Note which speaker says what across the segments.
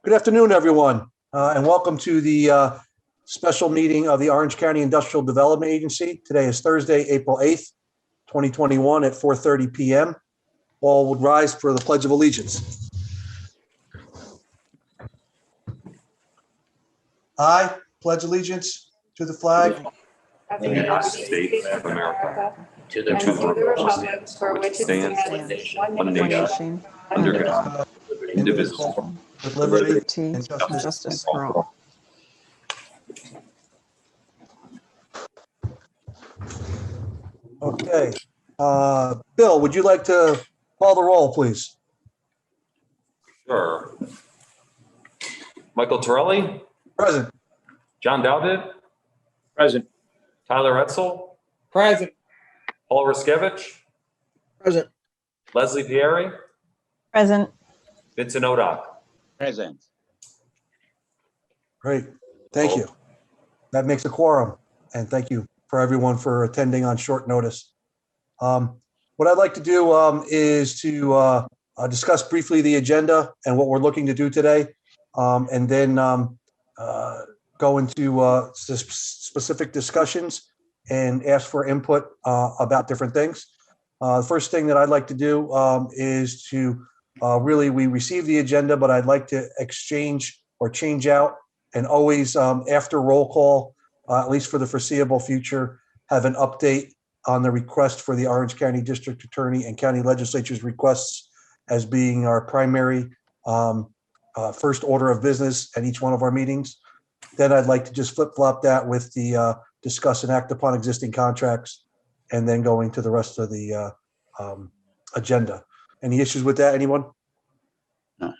Speaker 1: Good afternoon, everyone, and welcome to the special meeting of the Orange County Industrial Development Agency. Today is Thursday, April 8th, 2021 at 4:30 p.m. All would rise for the Pledge of Allegiance. I pledge allegiance to the flag
Speaker 2: of the United States of America, to the republic for which it stands, one nation, under God, indivisible,
Speaker 1: with liberty
Speaker 3: and justice for all.
Speaker 1: Okay. Bill, would you like to call the roll, please?
Speaker 4: Sure. Michael Torelli,
Speaker 1: Present.
Speaker 4: John Dowdid,
Speaker 5: Present.
Speaker 4: Tyler Etzel,
Speaker 5: Present.
Speaker 4: Paul Riskevich,
Speaker 5: Present.
Speaker 4: Leslie Pieri,
Speaker 3: Present.
Speaker 4: Vincent Odock.
Speaker 5: Present.
Speaker 1: Great. Thank you. That makes a quorum. And thank you for everyone for attending on short notice. What I'd like to do is to discuss briefly the agenda and what we're looking to do today, and then go into specific discussions and ask for input about different things. The first thing that I'd like to do is to we received the agenda, but I'd like to exchange or change out and always after roll call, at least for the foreseeable future, have an update on the request for the Orange County District Attorney and County Legislature's requests as being our primary first order of business at each one of our meetings. Then I'd like to just flip-flop that with the discuss and act upon existing contracts, and then going to the rest of the agenda. Any issues with that, anyone?
Speaker 5: No.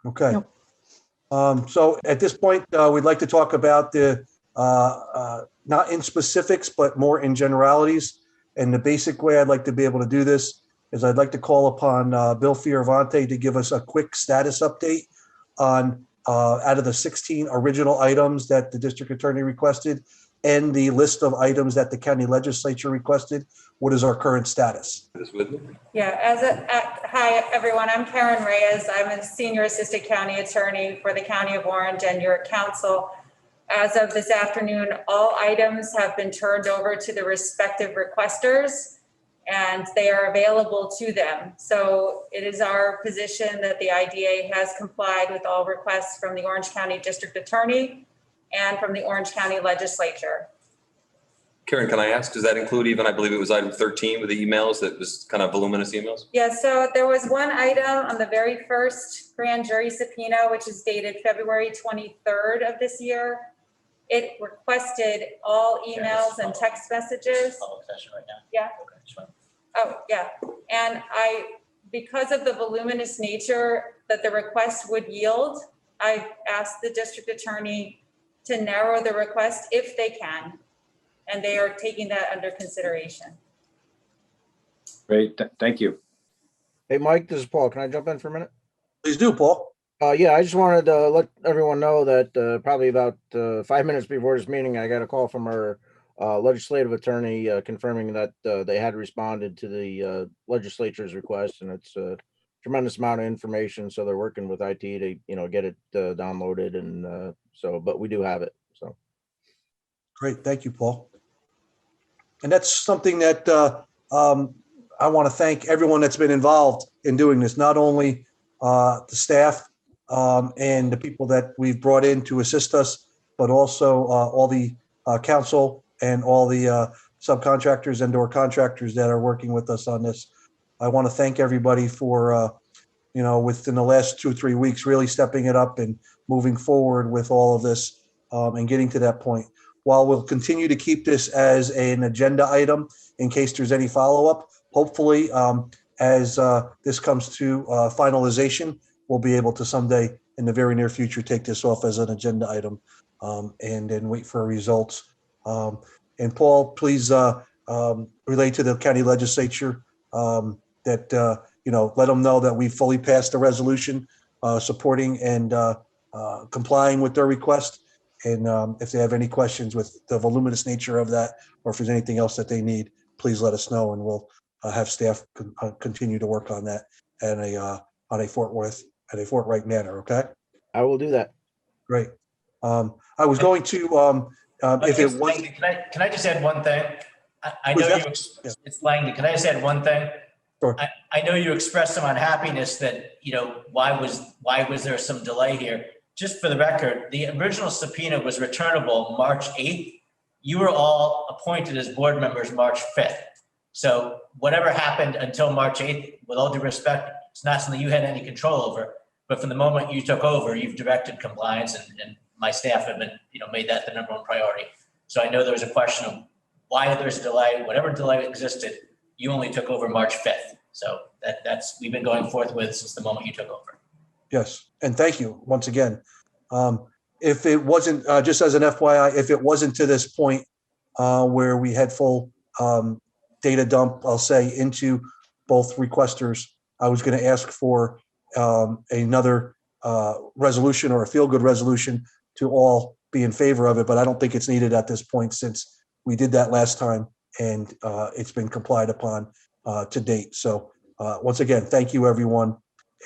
Speaker 1: Okay.
Speaker 3: Nope.
Speaker 1: So at this point, we'd like to talk about the, not in specifics, but more in generalities. And the basic way I'd like to be able to do this is I'd like to call upon Bill Fioravante to give us a quick status update on out of the 16 original items that the district attorney requested and the list of items that the county legislature requested. What is our current status?
Speaker 2: Yeah, hi, everyone. I'm Karen Reyes. I'm a senior assistant county attorney for the County of Orange and your council. As of this afternoon, all items have been turned over to the respective requesters and they are available to them. So it is our position that the IDA has complied with all requests from the Orange County District Attorney and from the Orange County Legislature.
Speaker 4: Karen, can I ask, does that include even, I believe it was item 13 with the emails that was kind of voluminous emails?
Speaker 2: Yeah, so there was one item on the very first grand jury subpoena, which is dated February 23rd of this year. It requested all emails and text messages.
Speaker 5: Public session right now.
Speaker 2: Yeah.
Speaker 5: Okay, sure.
Speaker 2: Oh, yeah. And because of the voluminous nature that the request would yield, I asked the district attorney to narrow the request if they can. And they are taking that under consideration.
Speaker 5: Great, thank you. Hey, Mike, this is Paul. Can I jump in for a minute?
Speaker 1: Please do, Paul.
Speaker 5: Yeah, I just wanted to let everyone know that probably about 5 minutes before this meeting, I got a call from our legislative attorney confirming that they had responded to the legislature's request, and it's a tremendous amount of information. So they're working with IT to get it downloaded, and but we do have it. So
Speaker 1: Great, thank you, Paul. And that's something that I want to thank everyone that's been involved in doing this, not only the staff and the people that we've brought in to assist us, but also all the council and all the subcontractors and or contractors that are working with us on this. I want to thank everybody for, within the last 2 or 3 weeks, really stepping it up and moving forward with all of this and getting to that point. While we'll continue to keep this as an agenda item in case there's any follow-up, hopefully as this comes to finalization, we'll be able to someday in the very near future take this off as an agenda item and then wait for results. And Paul, please relate to the county legislature that, let them know that we fully passed the resolution supporting and complying with their request. And if they have any questions with the voluminous nature of that, or if there's anything else that they need, please let us know, and we'll have staff continue to work on that on a Fort Worth in a forthright manner, okay?
Speaker 5: I will do that.
Speaker 1: Great. I was going to, if it was,
Speaker 6: Langdon, can I just add one thing? I know
Speaker 1: Was
Speaker 6: you,
Speaker 1: that-
Speaker 6: it's Langdon, can I just add one thing?
Speaker 1: Sure.
Speaker 6: I know you expressed some unhappiness that, why was there some delay here? Just for the record, the original subpoena was returnable March 8th. You were all appointed as board members March 5th. So whatever happened until March 8th, with all due respect, it's not something you had any control over. But from the moment you took over, you've directed compliance, and my staff have been, made that the number one priority. So I know there was a question of why there's a delay. Whatever delay existed, you only took over March 5th. So that's we've been going forth with since the moment you took over.
Speaker 1: yes, and thank you once again. If it wasn't, just as an FYI, if it wasn't to this point where we had full data dump, I'll say, into both requesters, I was going to ask for another resolution or a feel-good resolution to all be in favor of it, but I don't think it's needed at this point since we did that last time and it's been complied upon to date. So once again, thank you, everyone,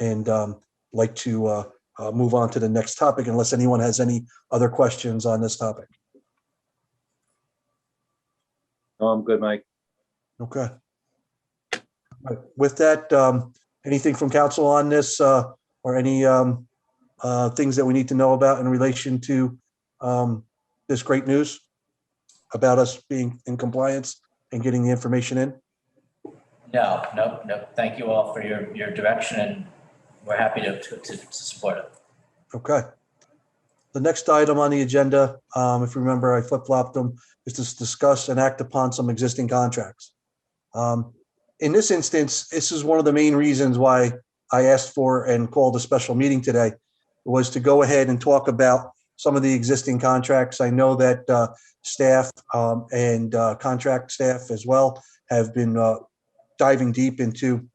Speaker 1: and like to move on to the next topic unless anyone has any other questions on this topic.
Speaker 7: Oh, I'm good, Mike.
Speaker 1: Okay. All right. With that, anything from council on this or any things that we need to know about in relation to this great news about us being in compliance and getting the information in?
Speaker 6: No. Thank you all for your direction, and we're happy to support it.
Speaker 1: Okay. The next item on the agenda, if you remember, I flip-flopped them, is to discuss and act upon some existing contracts. In this instance, this is one of the main reasons why I asked for and called a special meeting today, was to go ahead and talk about some of the existing contracts. I know that staff and contract staff as well have been diving deep into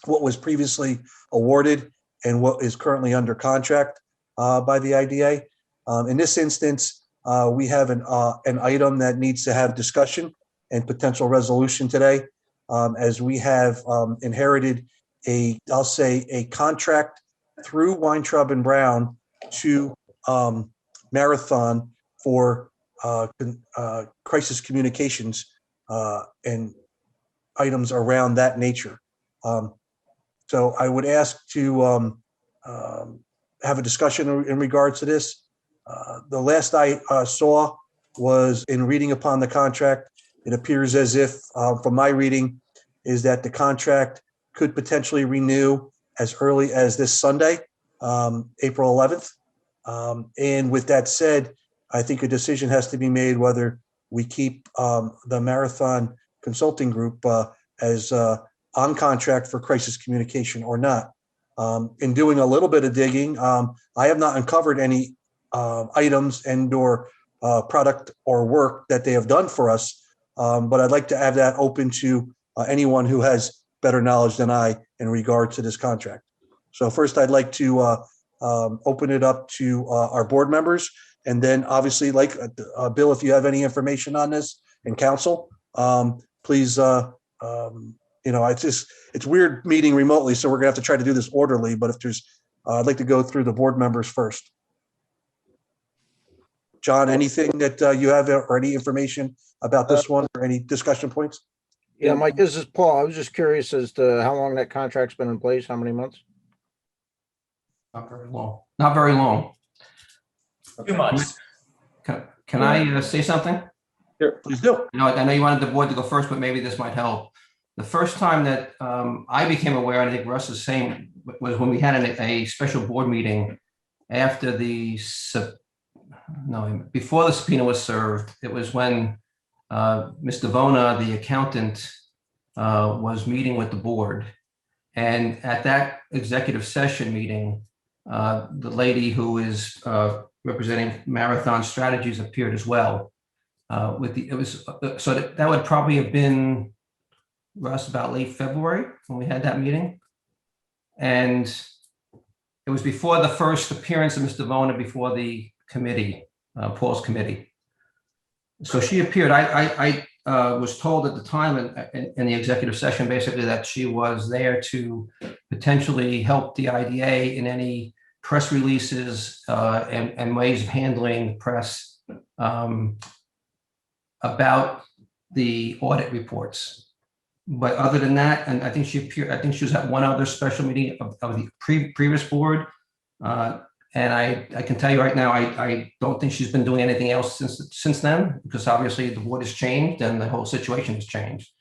Speaker 1: what was previously awarded and what is currently under contract by the IDA. In this instance, we have an item that needs to have discussion and potential resolution today, as we have inherited I'll say a contract through Weintraub and Brown to Marathon for crisis communications and items around that nature. So I would ask to have a discussion in regards to this. The last I saw was in reading upon the contract. It appears as if, from my reading, is that the contract could potentially renew as early as this Sunday, April 11th. And with that said, I think a decision has to be made whether we keep the Marathon Consulting Group as on contract for crisis communication or not. In doing a little bit of digging, I have not uncovered any items and/or product or work that they have done for us, but I'd like to have that open to anyone who has better knowledge than I in regard to this contract. So first, I'd like to open it up to our board members, and then obviously, like Bill, if you have any information on this and council, please. It's weird meeting remotely, so we're gonna have to try to do this orderly. But if there's, I'd like to go through the board members first. John, anything that you have or any information about this one or any discussion points?
Speaker 5: Yeah, Mike, this is Paul. I was just curious as to how long that contract's been in place, how many months?
Speaker 8: Not very long. Not very long.
Speaker 6: 2 months.
Speaker 8: Can I say something?
Speaker 1: Please do.
Speaker 8: I know you wanted the board to go first, but maybe this might help. The first time that I became aware, and I think Russ is saying, was when we had a special board meeting after before the subpoena was served. It was when Mr. Vona, the accountant, was meeting with the board. And at that executive session meeting, the lady who is representing Marathon Strategies appeared as well. That would probably have been, Russ, about late February when we had that meeting. And it was before the first appearance of Mr. Vona before the committee, Paul's committee. So she appeared. I was told at the time in the executive session, basically, that she was there to potentially help the IDA in any press releases and ways of handling the press about the audit reports. But other than that, and I think she appeared, I think she was at one other special meeting of the previous board. And I can tell you right now, I don't think she's been doing anything else since then, because obviously the board has changed and the whole situation has changed.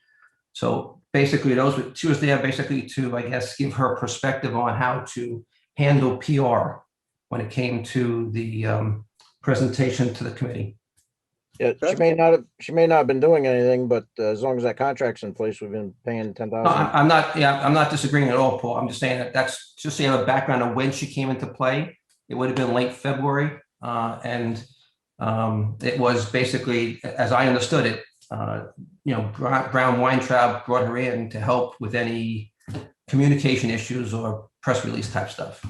Speaker 8: So basically she was there basically to, I guess, give her perspective on how to handle PR when it came to the presentation to the committee.
Speaker 5: Yeah, she may not have been doing anything, but as long as that contract's in place, we've been paying 10,000.
Speaker 8: No, I'm not disagreeing at all, Paul. I'm just saying that's just so you have a background of when she came into play. It would have been late February, and it was basically, as I understood it, Brown Weintraub brought her in to help with any communication issues or press release type stuff.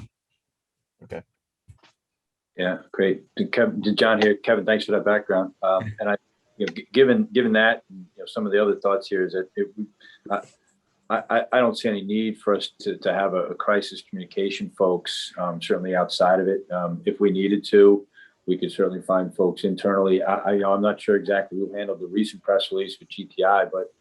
Speaker 5: Okay.
Speaker 7: Yeah, great. John here. Kevin, thanks for that background. And I, given that, some of the other thoughts here is that I don't see any need for us to have a crisis communication folks, certainly outside of it. If we needed to, we could certainly find folks internally. I'm not sure exactly who handled the recent press release with GTI, but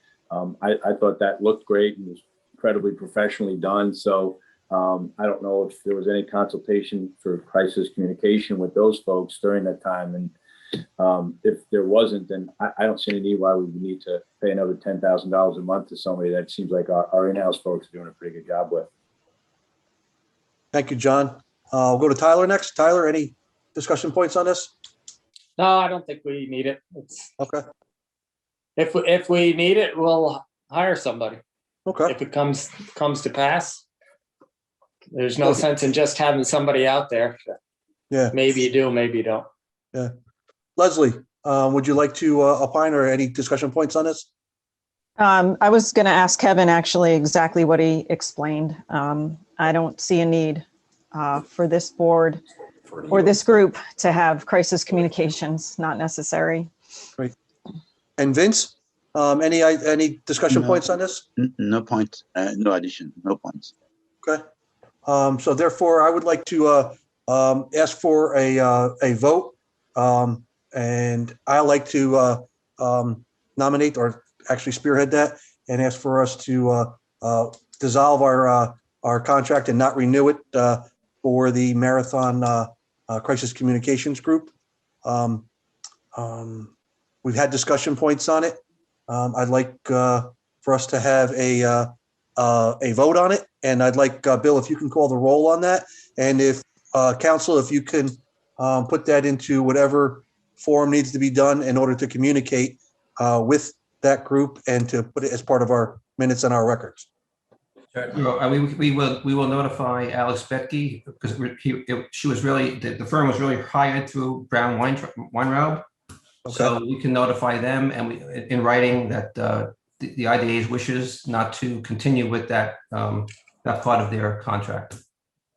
Speaker 7: I thought that looked great and was incredibly professionally done. So I don't know if there was any consultation for crisis communication with those folks during that time. And if there wasn't, then I don't see any need why we would need to pay another $10,000 a month to somebody that seems like our in-house folks are doing a pretty good job with.
Speaker 1: Thank you, John. We'll go to Tyler next. Tyler, any discussion points on this?
Speaker 9: No, I don't think we need it.
Speaker 1: Okay.
Speaker 9: If we need it, we'll hire somebody.
Speaker 1: Okay.
Speaker 9: If it comes to pass. There's no sense in just having somebody out there.
Speaker 1: Yeah.
Speaker 9: Maybe you do, maybe you don't.
Speaker 1: Yeah. Leslie, would you like to opine or any discussion points on this?
Speaker 3: I was going to ask Kevin actually exactly what he explained. I don't see a need for this board or this group to have crisis communications, not necessary.
Speaker 1: Great. And Vince, any discussion points on this?
Speaker 10: No point, no addition, no points.
Speaker 1: Okay. So therefore, I would like to ask for a vote, and I like to nominate or actually spearhead that and ask for us to dissolve our contract and not renew it for the Marathon Crisis Communications Group. We've had discussion points on it. I'd like for us to have a vote on it, and I'd like Bill, if you can call the roll on that, and if council, if you can put that into whatever form needs to be done in order to communicate with that group and to put it as part of our minutes and our records.
Speaker 8: We will notify Alex Betke because she was really the firm was really hired through Brown Weintraub.
Speaker 1: Okay.
Speaker 8: So we can notify them and in writing that the IDA's wishes not to continue with that part of their contract.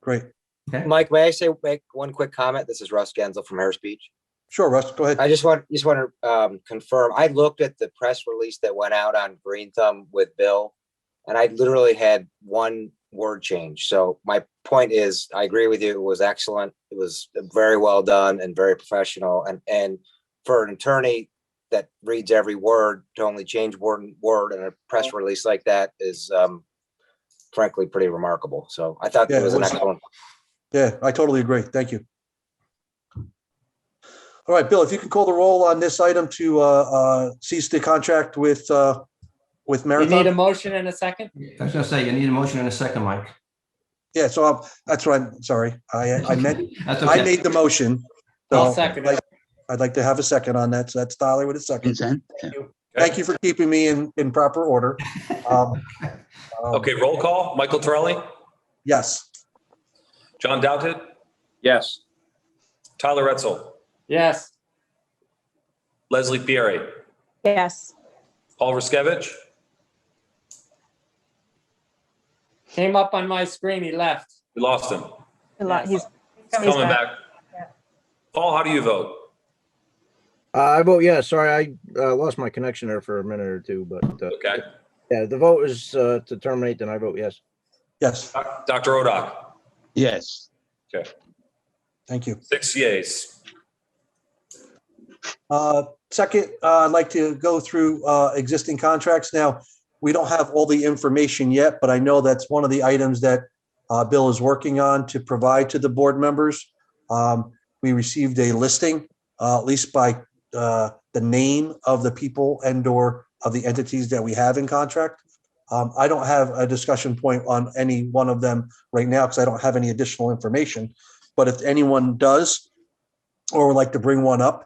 Speaker 1: Great.
Speaker 8: Okay.
Speaker 11: Mike, may I make one quick comment? This is Russ Gensel from Harris Beach.
Speaker 1: Sure, Russ, go ahead.
Speaker 11: I just want to confirm. I looked at the press release that went out on Green Thumb with Bill, and I literally had one word change. So my point is, I agree with you. It was excellent. It was very well done and very professional. And for an attorney that reads every word, to only change one word in a press release like that is frankly pretty remarkable. So I thought it was an excellent.
Speaker 1: Yeah, I totally agree. Thank you. All right, Bill, if you can call the roll on this item to cease the contract with Marathon.
Speaker 9: You need a motion in a second?
Speaker 8: I was going to say you need a motion in a second, Mike.
Speaker 1: Yeah, so that's right. Sorry, I meant
Speaker 8: That's okay.
Speaker 1: I made the motion. So
Speaker 9: I'll second it.
Speaker 1: I'd like to have a second on that. So that's Tyler with a second.
Speaker 10: Consent? Yeah.
Speaker 1: Thank you for keeping me in proper order.
Speaker 4: Okay, roll call. Michael Torelli,
Speaker 1: Yes.
Speaker 4: John Doughted,
Speaker 7: Yes.
Speaker 4: Tyler Retzel,
Speaker 9: Yes.
Speaker 4: Leslie Pierre,
Speaker 3: Yes.
Speaker 4: Paul Ruskevich,
Speaker 9: Came up on my screen, he left.
Speaker 4: we lost him.
Speaker 3: He's
Speaker 4: Coming back.
Speaker 2: Yeah.
Speaker 4: Paul, how do you vote?
Speaker 5: I vote yes. Sorry, I lost my connection there for a minute or two, but
Speaker 4: Okay.
Speaker 5: yeah, the vote is to terminate, then I vote yes.
Speaker 1: Yes,
Speaker 4: Dr. Odock,
Speaker 10: Yes.
Speaker 1: thank you.
Speaker 4: 6 yeas.
Speaker 1: Second, I'd like to go through existing contracts. Now, we don't have all the information yet, but I know that's one of the items that Bill is working on to provide to the board members. We received a listing, at least by the name of the people and/or of the entities that we have in contract. I don't have a discussion point on any one of them right now because I don't have any additional information. But if anyone does or would like to bring one up,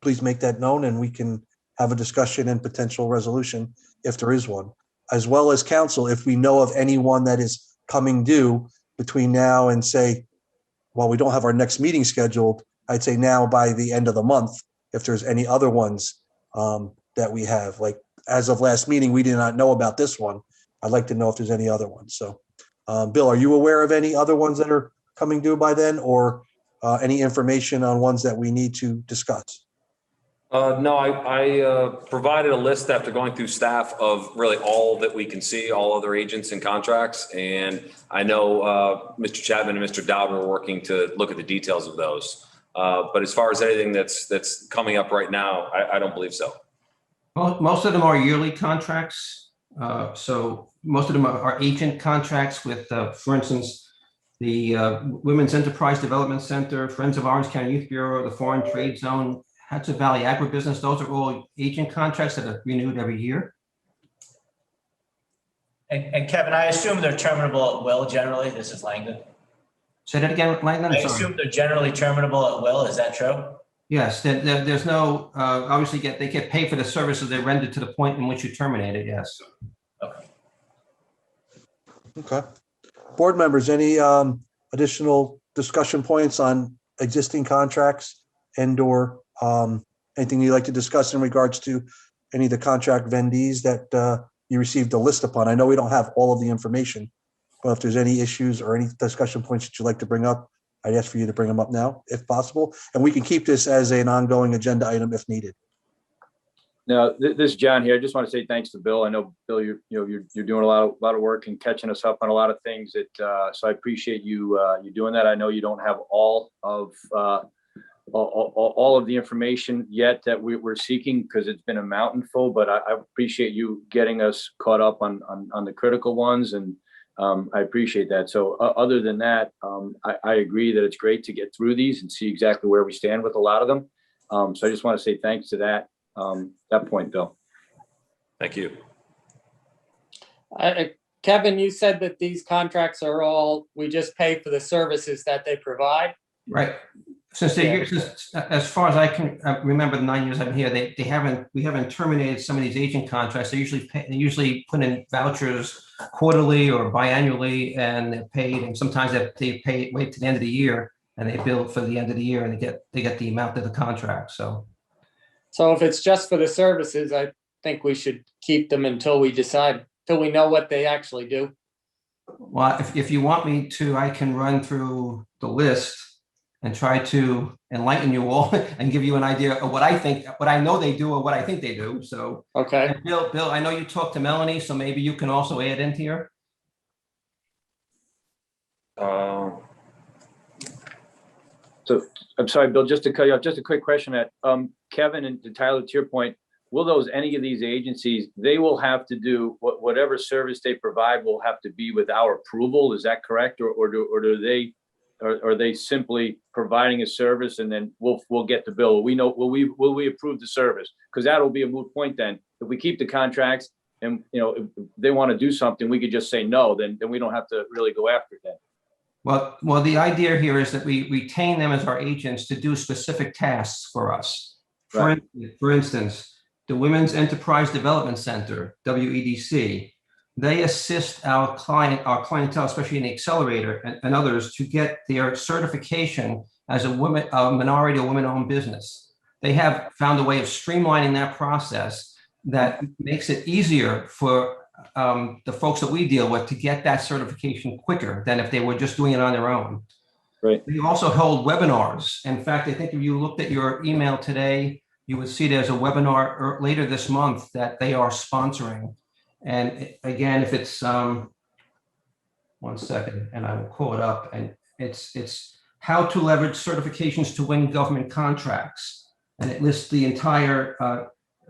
Speaker 1: please make that known and we can have a discussion and potential resolution if there is one, as well as council. If we know of anyone that is coming due between now and say, while we don't have our next meeting scheduled, I'd say now by the end of the month, if there's any other ones that we have, like as of last meeting, we did not know about this one. I'd like to know if there's any other ones. So Bill, are you aware of any other ones that are coming due by then, or any information on ones that we need to discuss?
Speaker 4: No, I provided a list after going through staff of really all that we can see, all other agents and contracts. And I know Mr. Chapman and Mr. Dowd were working to look at the details of those. But as far as anything that's coming up right now, I don't believe so.
Speaker 8: Well, most of them are yearly contracts. So most of them are agent contracts with, for instance, the Women's Enterprise Development Center, Friends of Orange County Youth Bureau, the Foreign Trade Zone, Hudson Valley Agribusiness. Those are all agent contracts that are renewed every year.
Speaker 6: And Kevin, I assume they're terminable at will generally. This is Langdon.
Speaker 8: Say that again, Langdon.
Speaker 6: I assume they're generally terminable at will. Is that true?
Speaker 8: Yes, there's no, obviously they get paid for the services they rendered to the point in which you terminate it, yes.
Speaker 6: Okay.
Speaker 1: Okay. Board members, any additional discussion points on existing contracts and/or anything you'd like to discuss in regards to any of the contract vendees that you received a list upon? I know we don't have all of the information, but if there's any issues or any discussion points that you'd like to bring up, I'd ask for you to bring them up now, if possible, and we can keep this as an ongoing agenda item if needed.
Speaker 7: Now, this is John here. I just want to say thanks to Bill. I know, Bill, you're doing a lot of work and catching us up on a lot of things. So I appreciate you doing that. I know you don't have all of the information yet that we're seeking because it's been a mountain full, but I appreciate you getting us caught up on the critical ones, and I appreciate that. So other than that, I agree that it's great to get through these and see exactly where we stand with a lot of them. So I just want to say thanks to that point, Bill.
Speaker 4: Thank you.
Speaker 9: Kevin, you said that these contracts are all, we just pay for the services that they provide.
Speaker 8: Right. Since as far as I can remember, the 9 years I've been here, we haven't terminated some of these agent contracts. They usually put in vouchers quarterly or biannually, and they're paid. And sometimes they wait to the end of the year and they bill for the end of the year, and they get the amount of the contract. So
Speaker 9: if it's just for the services, I think we should keep them until we decide, till we know what they actually do.
Speaker 8: Well, if you want me to, I can run through the list and try to enlighten you all and give you an idea of what I know they do or what I think they do. So,
Speaker 9: okay.
Speaker 8: Bill, I know you talked to Melanie, so maybe you can also add into here.
Speaker 7: So I'm sorry, Bill, just to cut you off, just a quick question at Kevin and Tyler, to your point, will any of these agencies, they will have to do whatever service they provide will have to be with our approval? Is that correct? Or are they simply providing a service and then we'll get the bill? Will we approve the service? Because that'll be a moot point then. If we keep the contracts and if they want to do something, we could just say no, then we don't have to really go after it then.
Speaker 8: Well, the idea here is that we retain them as our agents to do specific tasks for us.
Speaker 7: Right.
Speaker 8: For instance, the Women's Development Center, WEDC, they assist our clientele, especially in the accelerator and others, to get their certification as a minority or women-owned business. They have found a way of streamlining that process that makes it easier for the folks that we deal with to get that certification quicker than if they were just doing it on their own.
Speaker 7: Right.
Speaker 8: They also hold webinars. In fact, I think if you looked at your email today, you would see there's a webinar later this month that they are sponsoring. And again, if it's, 1 second, and I will call it up, and it's how to leverage certifications to win government contracts. And it lists the entire,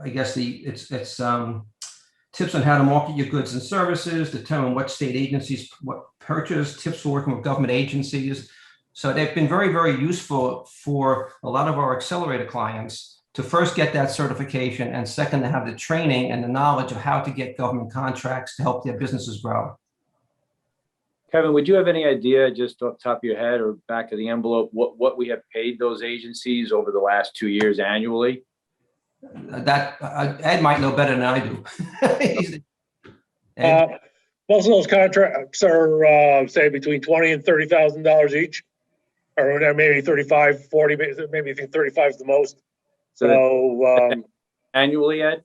Speaker 8: I guess it's tips on how to market your goods and services, determine what state agencies what purchase, tips for working with government agencies. So they've been very, very useful for a lot of our accelerator clients to first get that certification, and second, to have the training and the knowledge of how to get government contracts to help their businesses grow.
Speaker 7: Kevin, would you have any idea, just off the top of your head or back of the envelope, what we have paid those agencies over the last 2 years annually?
Speaker 8: That Ed might know better than I do.
Speaker 12: Most of those contracts are, say, between $20,000 and $30,000 each, or maybe 35, 40, maybe I think 35 is the most. So
Speaker 7: annually, Ed?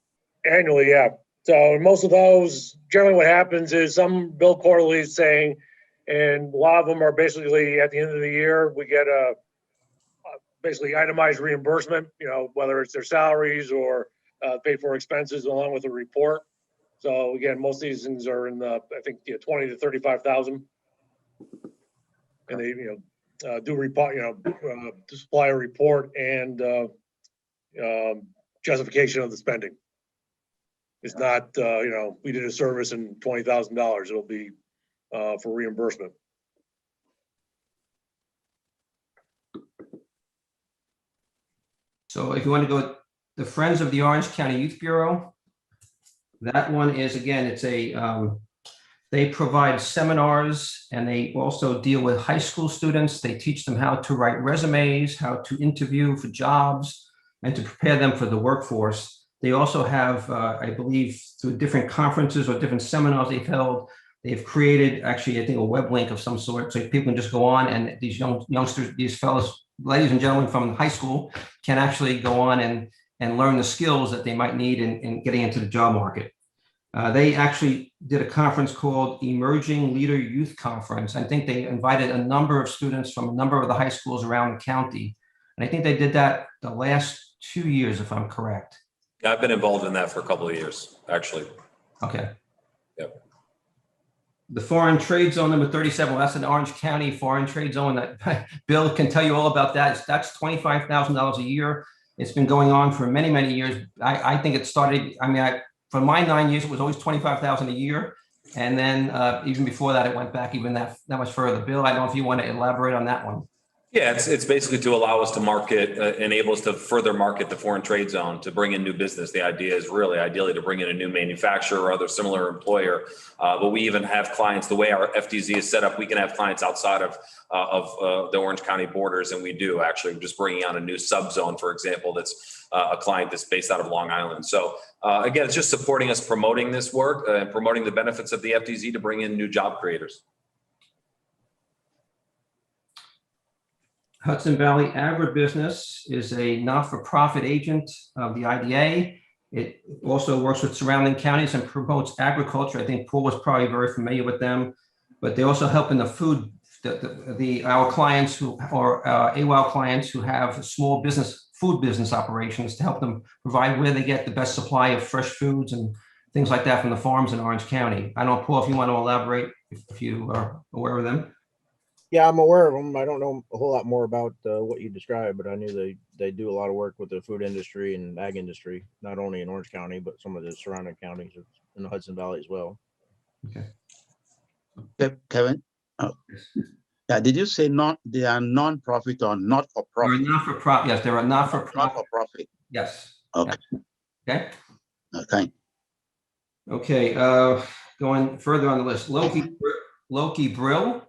Speaker 12: Annually, yeah. So most of those, generally what happens is some bill quarterly is saying, and a lot of them are basically at the end of the year, we get a basically itemized reimbursement, whether it's their salaries or paid for expenses along with a report. So again, most of these things are in the, I think, 20 to 35,000. And they, do report, supply a report and justification of the spending. It's not, we did a service and $20,000. It'll be for reimbursement.
Speaker 8: So if you want to go, the Friends of the Orange County Youth Bureau, that one is, again, it's they provide seminars, and they also deal with high school students. They teach them how to write resumes, how to interview for jobs, and to prepare them for the workforce. They also have, I believe, through different conferences or different seminars they've held, they've created actually, I think, a web link of some sort, so people can just go on, and these youngsters, these fellows, ladies and gentlemen from high school, can actually go on and learn the skills that they might need in getting into the job market. They actually did a conference called Emerging Leader Youth Conference. I think they invited a number of students from a number of the high schools around the county. And I think they did that the last 2 years, if I'm correct.
Speaker 4: Yeah, I've been involved in that for a couple of years, actually.
Speaker 8: Okay.
Speaker 4: Yep.
Speaker 8: The foreign trade zone number 37, well, that's an Orange County foreign trade zone that Bill can tell you all about that. That's $25,000 a year. It's been going on for many, many years. I think it started, for my 9 years, it was always $25,000 a year. And then even before that, it went back even that much further. Bill, I don't know if you want to elaborate on that one.
Speaker 4: Yeah, it's basically to allow us to market, enable us to further market the foreign trade zone, to bring in new business. The idea is really ideally to bring in a new manufacturer or other similar employer. But we even have clients, the way our FTZ is set up, we can have clients outside of the Orange County borders. And we do actually just bringing on a new subzone, for example, that's a client that's based out of Long Island. So again, it's just supporting us, promoting this work and promoting the benefits of the FTZ to bring in new job creators.
Speaker 8: Hudson Valley Agribusiness is a not-for-profit agent of the IDA. It also works with surrounding counties and promotes agriculture. I think Paul was probably very familiar with them, but they also help in the food, our clients who are AWOL clients who have small business, food business operations, to help them provide where they get the best supply of fresh foods and things like that from the farms in Orange County. I don't know, Paul, if you want to elaborate, if you are aware of them.
Speaker 5: Yeah, I'm aware of them. I don't know a whole lot more about what you described, but I knew they do a lot of work with the food industry and ag industry, not only in Orange County, but some of the surrounding counties in the Hudson Valley as well.
Speaker 8: Okay.
Speaker 10: Kevin, yeah, did you say they are non-profit or not-for-profit?
Speaker 8: They're not-for-profit. Yes, they're a not-for-profit.
Speaker 10: Not-for-profit.
Speaker 8: Yes.
Speaker 10: Okay.
Speaker 8: Okay.
Speaker 10: Okay.
Speaker 8: Okay. Going further on the list, Loki Brill.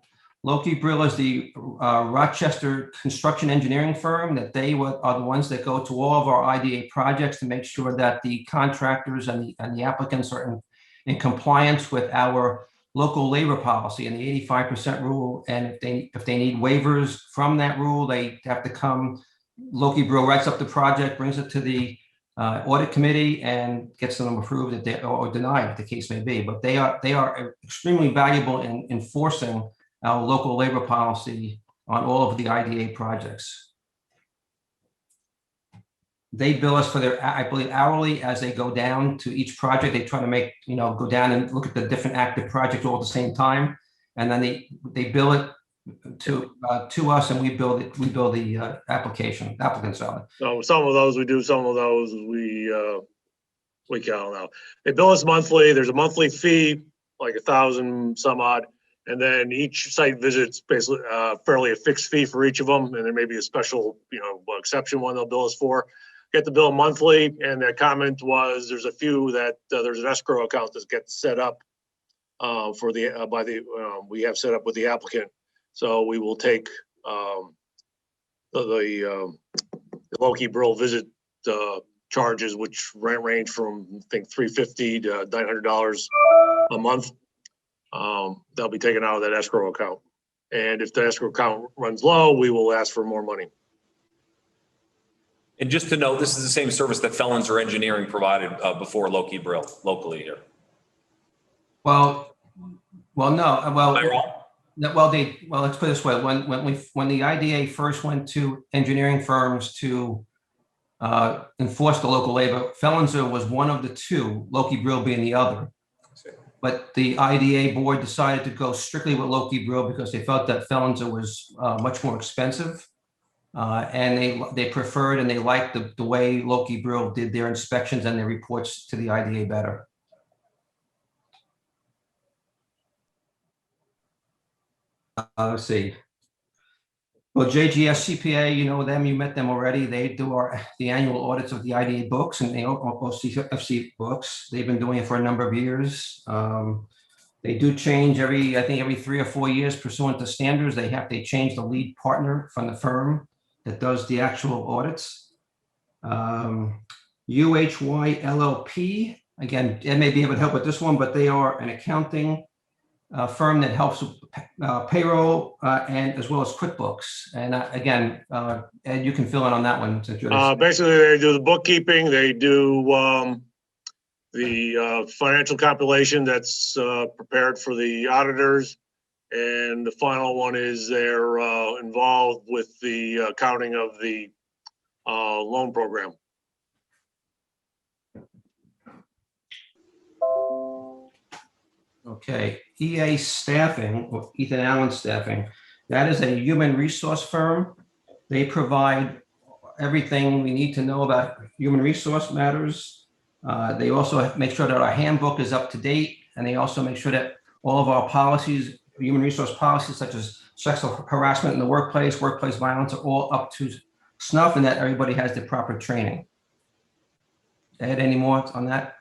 Speaker 8: Loki Brill is the Rochester construction engineering firm that they are the ones that go to all of our IDA projects to make sure that the contractors and the applicants are in compliance with our local labor policy and the 85% rule. And if they need waivers from that rule, they have to come. Loki Brill writes up the project, brings it to the audit committee, and gets them approved or denied, if the case may be. But they are extremely valuable in enforcing our local labor policy on all of the IDA projects. They bill us for their, I believe, hourly as they go down to each project. They try to make, go down and look at the different active projects all at the same time. And then they bill it to us, and we bill the applicants on it.
Speaker 12: So some of those we do, some of those we count out. They bill us monthly. There's a monthly fee, like 1,000 some odd. And then each site visit's basically fairly a fixed fee for each of them. And there may be a special, exception one they'll bill us for. Get the bill monthly. And the comment was there's a few that there's an escrow account that gets set up for we have set up with the applicant. So we will take the Loki Brill visit charges, which range from I think $350 to $900 a month. They'll be taken out of that escrow account. And if the escrow account runs low, we will ask for more money.
Speaker 4: And just to note, this is the same service that Felons Engineering provided before Loki Brill locally here.
Speaker 8: Well, no.
Speaker 4: Am I wrong?
Speaker 8: Let's put it this way. When the IDA first went to engineering firms to enforce the local labor, Felonzer was one of the two, Loki Brill being the other. But the IDA board decided to go strictly with Loki Brill because they felt that Felonzer was much more expensive. And they preferred and they liked the way Loki Brill did their inspections and their reports to the IDA better. Let's see. Well, JGS CPA, you know them, you met them already. They do the annual audits of the IDA books and the OCFC books. They've been doing it for a number of years. They do change I think every 3 or 4 years pursuant to standards. They change the lead partner from the firm that does the actual audits. UHY LLP, again, Ed may be able to help with this one, but they are an accounting firm that helps with payroll and as well as QuickBooks. And again, Ed, you can fill in on that one.
Speaker 12: Basically, they do the bookkeeping. They do the financial compilation that's prepared for the auditors. And the final one is they're involved with the accounting of the loan program.
Speaker 8: Okay, EA Staffing, or Ethan Allen Staffing, that is a human resource firm. They provide everything we need to know about human resource matters. They also make sure that our handbook is up to date, and they also make sure that all of our policies, human resource policies such as sexual harassment in the workplace violence are all up to snuff, and that everybody has the proper training. Ed, any more on that?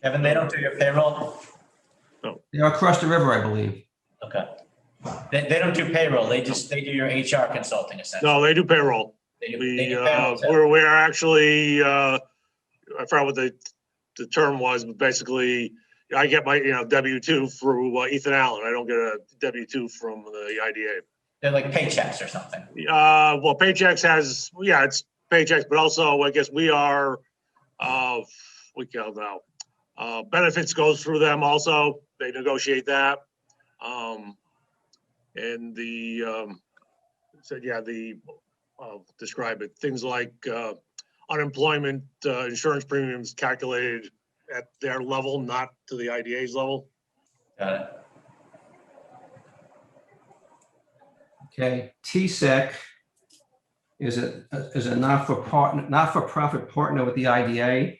Speaker 6: Kevin, they don't do your payroll?
Speaker 12: No.
Speaker 8: They are across the river, I believe.
Speaker 6: Okay. They don't do payroll. They do your HR consulting essentially.
Speaker 12: No, they do payroll.
Speaker 6: They do payroll too.
Speaker 12: We're actually, I forgot what the term was, but basically I get my, W-2 through Ethan Allen. I don't get a W-2 from the IDA.
Speaker 6: They're like paychecks or something.
Speaker 12: Well, Paychecks has, it's Paychecks, but also I guess we are, we count now. Benefits goes through them also. They negotiate that. And I'll describe it. Things like unemployment insurance premiums calculated at their level, not to the IDA's level.
Speaker 6: Got it.
Speaker 8: Okay, TSEC is a not-for-profit partner with the IDA.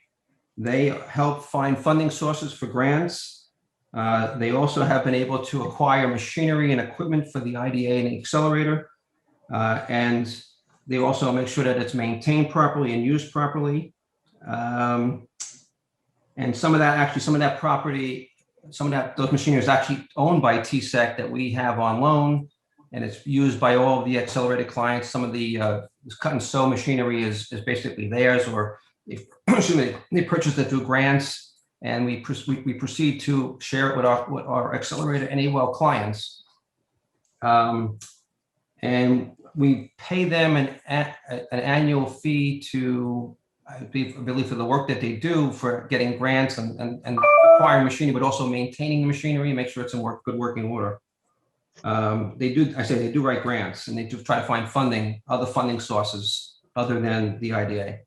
Speaker 8: They help find funding sources for grants. They also have been able to acquire machinery and equipment for the IDA and the accelerator. And they also make sure that it's maintained properly and used properly. And some of that property, those machinery is actually owned by TSEC that we have on loan, and it's used by all of the accelerated clients. Some of the cut and sew machinery is basically theirs, or they purchased it through grants, and we proceed to share it with our accelerator and AWEL clients. And we pay them an annual fee to, I believe, for the work that they do for getting grants and acquiring machinery, but also maintaining the machinery and make sure it's in good working order. They do write grants, and they do try to find funding, other funding sources other than the IDA.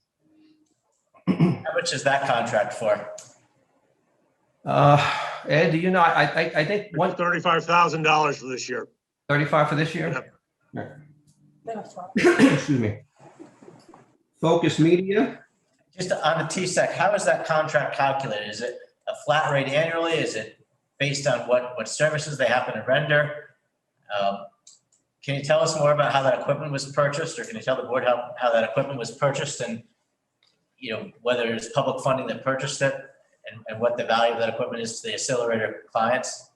Speaker 6: How much is that contract for?
Speaker 8: Ed, do you know, I think one,
Speaker 12: $35,000 for this year.
Speaker 8: 35 for this year? Excuse me. Focus Media,
Speaker 6: Just on the TSEC, how is that contract calculated? Is it a flat rate annually? Is it based on what services they happen to render? Can you tell us more about how that equipment was purchased, or can you tell the board how that equipment was purchased, and whether it's public funding that purchased it, and what the value of that equipment is to the accelerator clients?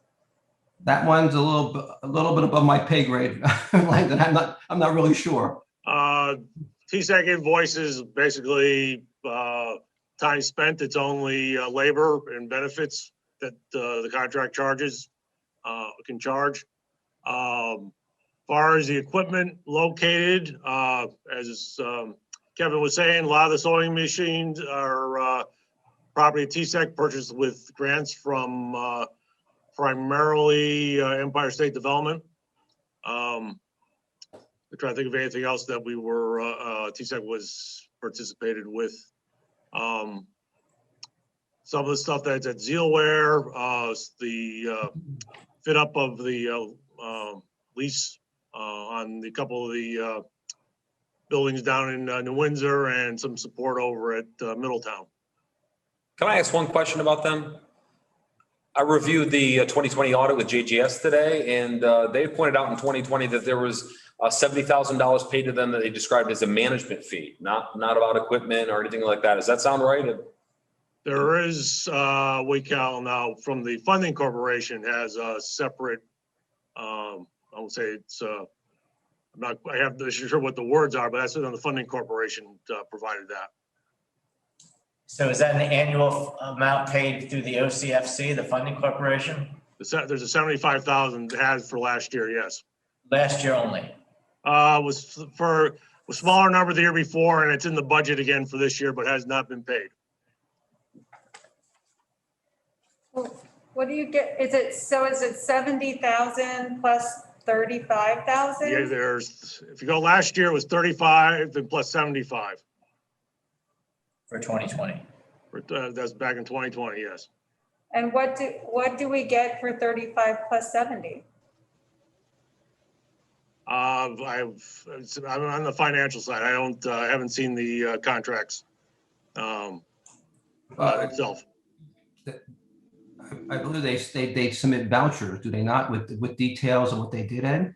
Speaker 8: that one's a little bit above my pay grade. Like that, I'm not really sure.
Speaker 12: TSEC invoices basically time spent. It's only labor and benefits that the contract charges can charge. Far as the equipment located, as Kevin was saying, a lot of the sewing machines are property TSEC purchased with grants from primarily Empire State Development. I'm trying to think of anything else that we were TSEC was participated with. Some of the stuff that's at Zealware, the fit up of the lease on the couple of the buildings down in New Windsor, and some support over at Middletown.
Speaker 4: Can I ask one question about them? I reviewed the 2020 audit with JGS today, and they pointed out in 2020 that there was $70,000 paid to them that they described as a management fee, not about equipment or anything like that. Does that sound right?
Speaker 12: There is, WCAL now from the funding corporation has a separate, I would say it's, I have to sure what the words are, but that's on the funding corporation provided that.
Speaker 6: So is that an annual amount paid through the OCFC, the funding corporation?
Speaker 12: There's a 75,000 has for last year, yes.
Speaker 6: Last year only?
Speaker 12: Was for a smaller number the year before, and it's in the budget again for this year, but has not been paid.
Speaker 2: What do you get? Is it 70,000 plus 35,000?
Speaker 12: Yeah, if you go last year, it was 35 and plus 75.
Speaker 6: For 2020.
Speaker 12: That's back in 2020, yes.
Speaker 2: And what do we get for 35 plus 70?
Speaker 12: I'm on the financial side. I haven't seen the contracts itself.
Speaker 8: I believe they submit vouchers, do they not, with details of what they did, Ed?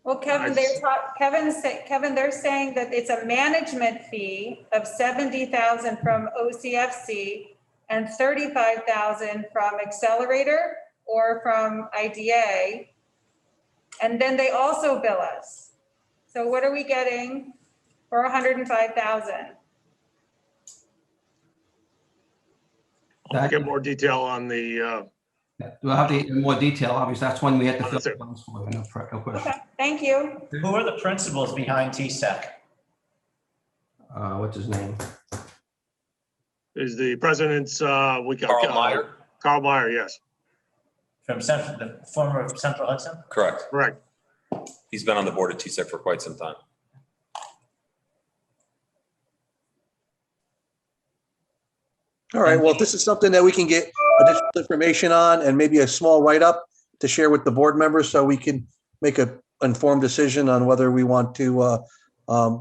Speaker 2: Well, Kevin, they're saying that it's a management fee of 70,000 from OCFC and 35,000 from Accelerator or from IDA. And then they also bill us. So what are we getting for 105,000?
Speaker 12: I'll get more detail on the.
Speaker 8: We'll have the more detail, obviously. That's when we have to fill the funds for. No question.
Speaker 2: Okay, thank you.
Speaker 6: Who are the principals behind TSEC?
Speaker 8: What's his name?
Speaker 12: Is the president's,
Speaker 4: Carl Meyer?
Speaker 12: Carl Meyer, yes.
Speaker 6: From the former Central Hudson?
Speaker 4: Correct.
Speaker 12: Correct.
Speaker 4: He's been on the board of TSEC for quite some time.
Speaker 1: All right, well, if this is something that we can get additional information on and maybe a small write-up to share with the board members so we can make an informed decision on whether we want to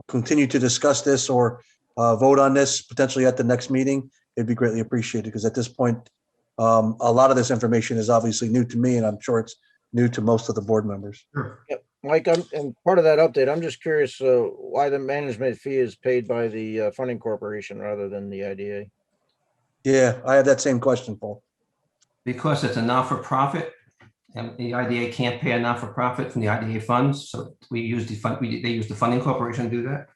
Speaker 1: continue to discuss this or vote on this potentially at the next meeting, it'd be greatly appreciated, because at this point, a lot of this information is obviously new to me, and I'm sure it's new to most of the board members.
Speaker 8: Sure.
Speaker 5: Yep. Mike, and part of that update, I'm just curious why the management fee is paid by the funding corporation rather than the IDA.
Speaker 1: Yeah, I have that same question, Paul.
Speaker 8: Because it's a not-for-profit, and the IDA can't pay a not-for-profit from the IDA funds, so we use the fund. They use the funding corporation to do that.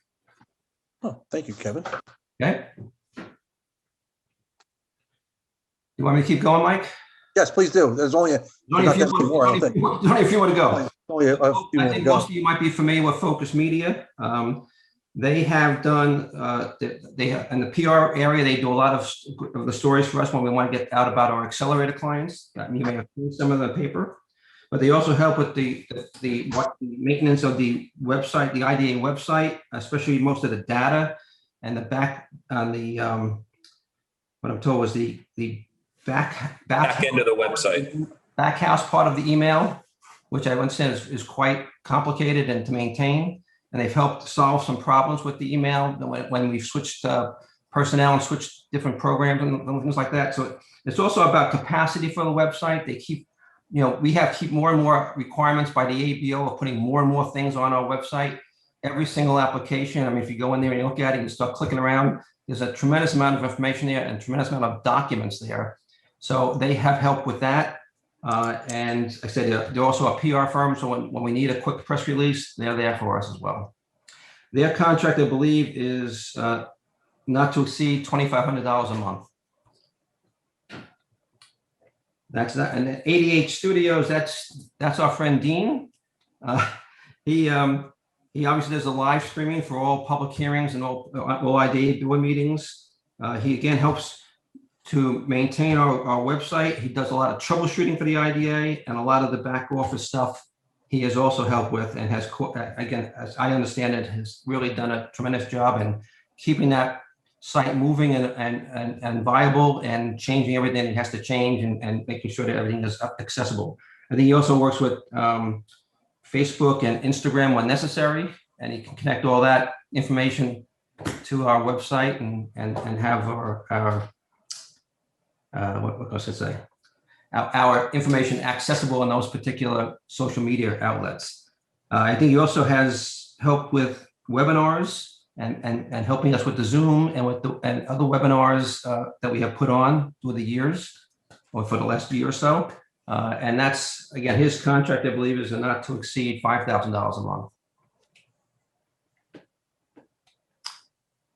Speaker 1: Oh, thank you, Kevin.
Speaker 8: Okay. You want me to keep going, Mike?
Speaker 1: Yes, please do. There's only a
Speaker 8: Only a few more to go.
Speaker 1: Only a few
Speaker 8: I
Speaker 1: more to
Speaker 8: think
Speaker 1: go.
Speaker 8: most of you might be familiar with Focus Media. They have done, they have, in the PR area, they do a lot of the stories for us when we want to get out about our accelerator clients. You may have seen some of the paper. but they also help with the maintenance of the website, the IDA website, especially most of the data and the back on the, what I'm told was the back
Speaker 4: end of the website.
Speaker 8: Back house part of the email, which I understand is quite complicated and to maintain. And they've helped solve some problems with the email when we've switched personnel and switched different programs and things like that. So it's also about capacity for the website. They keep, we have to keep more and more requirements by the ABO of putting more and more things on our website. Every single application, I mean, if you go in there and you look at it and you start clicking around, there's a tremendous amount of information there and a tremendous amount of documents there. So they have helped with that. And I said, they're also a PR firm. So when we need a quick press release, they're there for us as well. Their contract, I believe, is not to exceed $2,500 a month. That's that. And the 88 Studios, that's our friend Dean. He obviously does a live streaming for all public hearings and all IDA board meetings. He again helps to maintain our website. He does a lot of troubleshooting for the IDA, and a lot of the back office stuff he has also helped with, and has, again, as I understand it, has really done a tremendous job in keeping that site moving and viable, and changing everything that has to change, and making sure that everything is accessible. I think he also works with Facebook and Instagram when necessary, and he can connect all that information to our website and have what was I say? Our information accessible in those particular social media outlets. I think he also has helped with webinars and helping us with the Zoom and with and other webinars that we have put on through the years, or for the last year or so. And that's, again, his contract, I believe, is not to exceed $5,000 a month.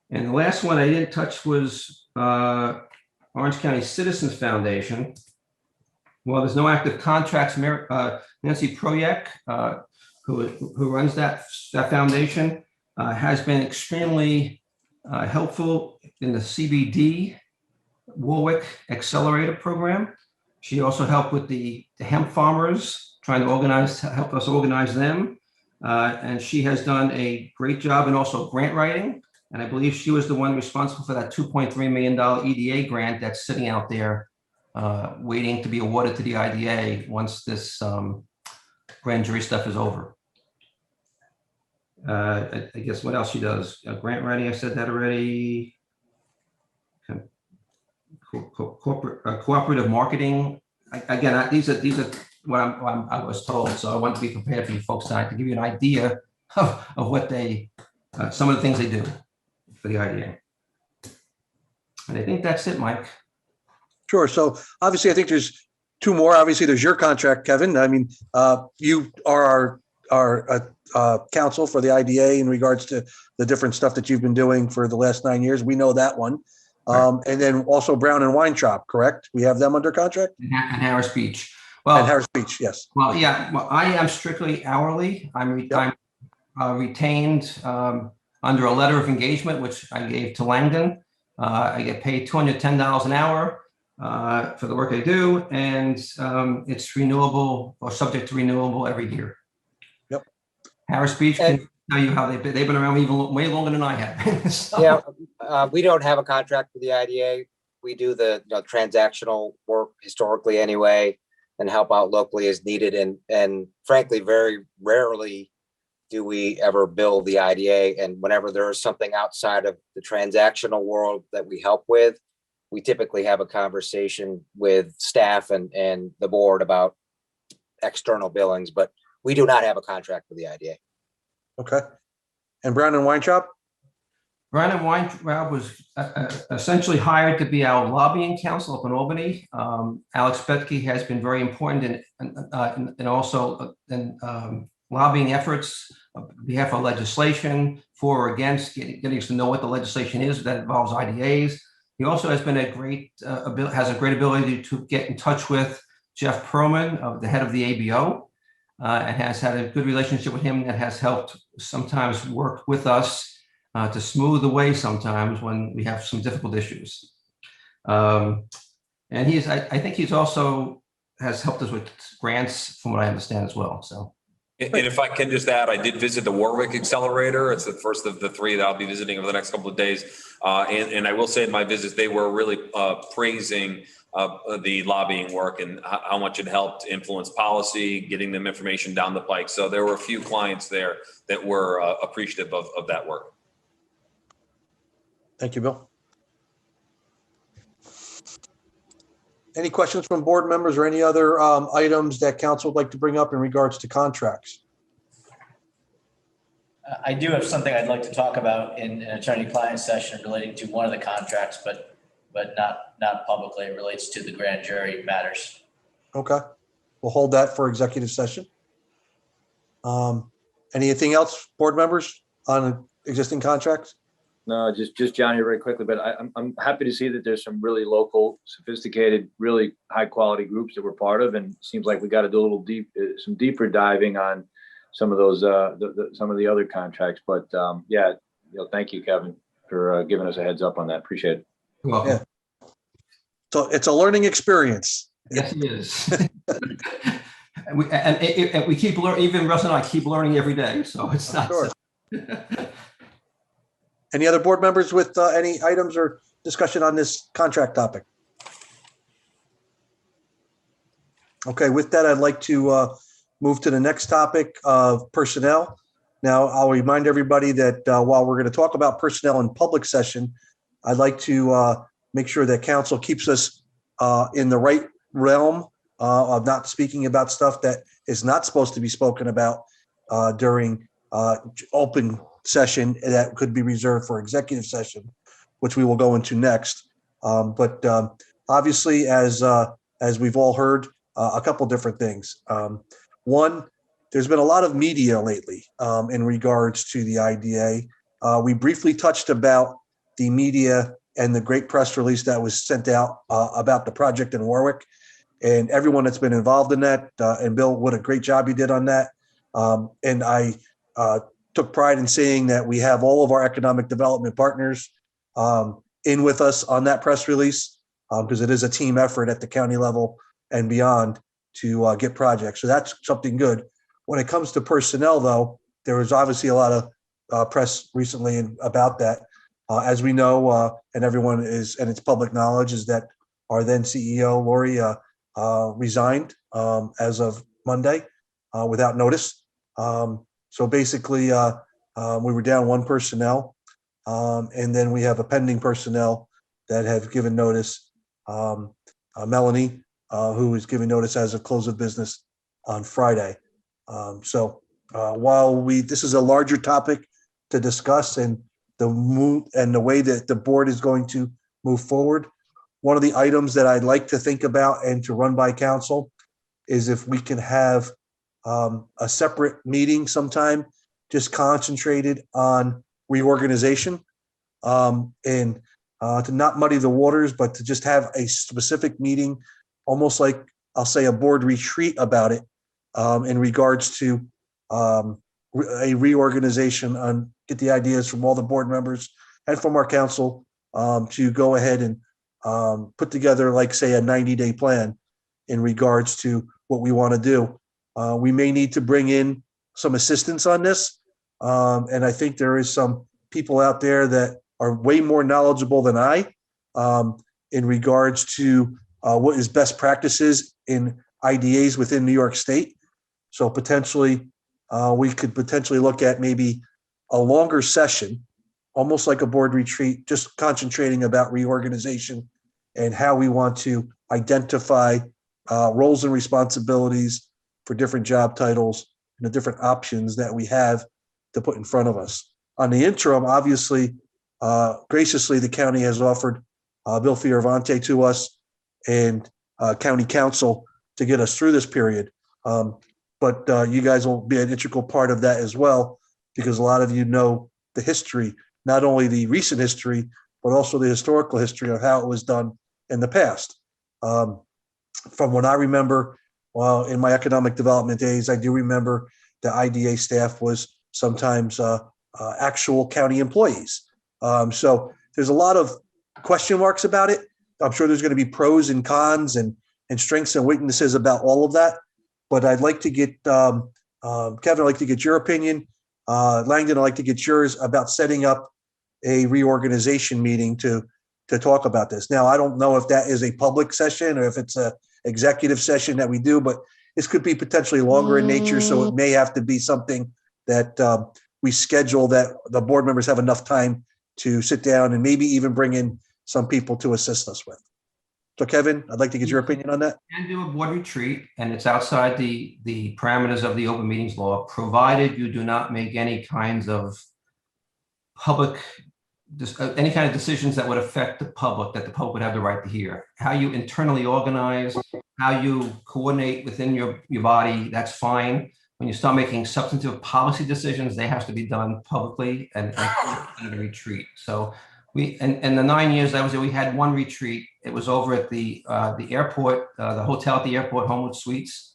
Speaker 8: And the last one I didn't touch was Orange County Citizens Foundation. Well, there's no active contracts. Nancy Proyek, who runs that foundation, has been extremely helpful in the CBD Warwick Accelerator Program. She also helped with the hemp farmers, trying to help us organize them. And she has done a great job in also grant writing. And I believe she was the one responsible for that $2.3 million EDA grant that's sitting out there waiting to be awarded to the IDA once this grand jury stuff is over. I guess what else she does? Grant writing, I said that already. Cooperative marketing. Again, these are what I was told. So I want to be prepared for you folks tonight to give you an idea of what some of the things they do for the IDA. And I think that's it, Mike.
Speaker 1: Sure. So obviously, I think there's two more. Obviously, there's your contract, Kevin. I mean, you are our counsel for the IDA in regards to the different stuff that you've been doing for the last 9 years. We know that one. And then also Brown and Weintraub, correct? We have them under contract?
Speaker 8: And Harris Beach. Well,
Speaker 1: and Harris Beach, yes.
Speaker 8: Well, yeah. Well, I am strictly hourly. I'm retained under a letter of engagement, which I gave to Langdon. I get paid $210 an hour for the work I do, and it's renewable or subject to renewable every year.
Speaker 1: Yep.
Speaker 8: Harris Beach can tell you how they've been around even way longer than I have. So.
Speaker 11: Yeah, we don't have a contract with the IDA. We do the transactional work historically anyway, and help out locally as needed. And frankly, very rarely do we ever bill the IDA. And whenever there is something outside of the transactional world that we help with, we typically have a conversation with staff and the board about external billings, but we do not have a contract with the IDA.
Speaker 1: Okay. And Brown and Weintraub?
Speaker 8: Brown and Weintraub was essentially hired to be our lobbying counsel up in Albany. Alex Betke has been very important in also lobbying efforts on behalf of legislation, for or against, getting us to know what the legislation is that involves IDAs. He also has been has a great ability to get in touch with Jeff Perlman, the head of the ABO, and has had a good relationship with him that has helped sometimes work with us to smooth the way sometimes when we have some difficult issues. And I think he's also has helped us with grants, from what I understand as well. So.
Speaker 4: And if I can just add, I did visit the Warwick Accelerator. It's the first of the 3 that I'll be visiting over the next couple of days. And I will say in my visits, they were really praising the lobbying work and how much it helped influence policy, getting them information down the pike. So there were a few clients there that were appreciative of that work.
Speaker 1: Thank you, Bill. Any questions from board members or any other items that council would like to bring up in regards to contracts?
Speaker 6: I do have something I'd like to talk about in an attorney-client session relating to one of the contracts, but not publicly. It relates to the grand jury matters.
Speaker 1: Okay, we'll hold that for executive session. Anything else, board members, on existing contracts?
Speaker 7: No, just John here very quickly, but I'm happy to see that there's some really local, sophisticated, really high quality groups that we're part of, and it seems like we got to do a little some deeper diving on some of those some of the other contracts. But yeah, thank you, Kevin, for giving us a heads up on that. Appreciate it.
Speaker 8: You're welcome.
Speaker 1: Yeah. So it's a learning experience.
Speaker 8: Yes, it is. and we keep learning. Even Russ and I keep learning every day. So it's not.
Speaker 1: Sure. Any other board members with any items or discussion on this contract topic? Okay, with that, I'd like to move to the next topic of personnel. Now, I'll remind everybody that while we're going to talk about personnel in public session, I'd like to make sure that council keeps us in the right realm of not speaking about stuff that is not supposed to be spoken about during open session that could be reserved for executive session, which we will go into next. But obviously, as we've all heard, a couple different things. One, there's been a lot of media lately in regards to the IDA. We briefly touched about the media and the great press release that was sent out about the project in Warwick, and everyone that's been involved in that. And Bill, what a great job you did on that. And I took pride in saying that we have all of our economic development partners in with us on that press release, because it is a team effort at the county level and beyond to get projects. So that's something good. When it comes to personnel, though, there was obviously a lot of press recently about that. As we know, and everyone is, and it's public knowledge, is that our then CEO, Lori, resigned as of Monday without notice. So basically, we were down 1 personnel, and then we have a pending personnel that have given notice. Melanie, who is giving notice as of close of business on Friday. So while this is a larger topic to discuss, and the way that the board is going to move forward, one of the items that I'd like to think about and to run by council is if we can have a separate meeting sometime, just concentrated on reorganization, and to not muddy the waters, but to just have a specific meeting, almost like I'll say a board retreat about it, in regards to a reorganization, and get the ideas from all the board members and from our council to go ahead and put together, like, say, a 90-day plan in regards to what we want to do. We may need to bring in some assistance on this. And I think there is some people out there that are way more knowledgeable than I in regards to what is best practices in IDAs within New York State. So potentially, we could potentially look at maybe a longer session, almost like a board retreat, just concentrating about reorganization and how we want to identify roles and responsibilities for different job titles and the different options that we have to put in front of us. On the interim, obviously, graciously, the county has offered Bill Fioravante to us and county council to get us through this period. But you guys will be an integral part of that as well, because a lot of you know the history, not only the recent history, but also the historical history of how it was done in the past. From what I remember, well, in my economic development days, I do remember the IDA staff was sometimes actual county employees. So there's a lot of question marks about it. I'm sure there's going to be pros and cons, and and strengths and weaknesses about all of that. But I'd like to get, Kevin, I'd like to get your opinion. Langdon, I'd like to get yours about setting up a reorganization meeting to talk about this. Now, I don't know if that is a public session or if it's a executive session that we do, but this could be potentially longer in nature. So it may have to be something that we schedule that the board members have enough time to sit down and maybe even bring in some people to assist us with. So Kevin, I'd like to get your opinion on that.
Speaker 8: And do a board retreat, and it's outside the parameters of the open meetings law, provided you do not make any kinds of public, any kind of decisions that would affect the public, that the public would have the right to hear. How you internally organize, how you coordinate within your body, that's fine. When you start making substantive policy decisions, they have to be done publicly and in a retreat. So we, in the 9 years I was there, we had one retreat. It was over at the airport, the hotel at the airport, Homewood Suites.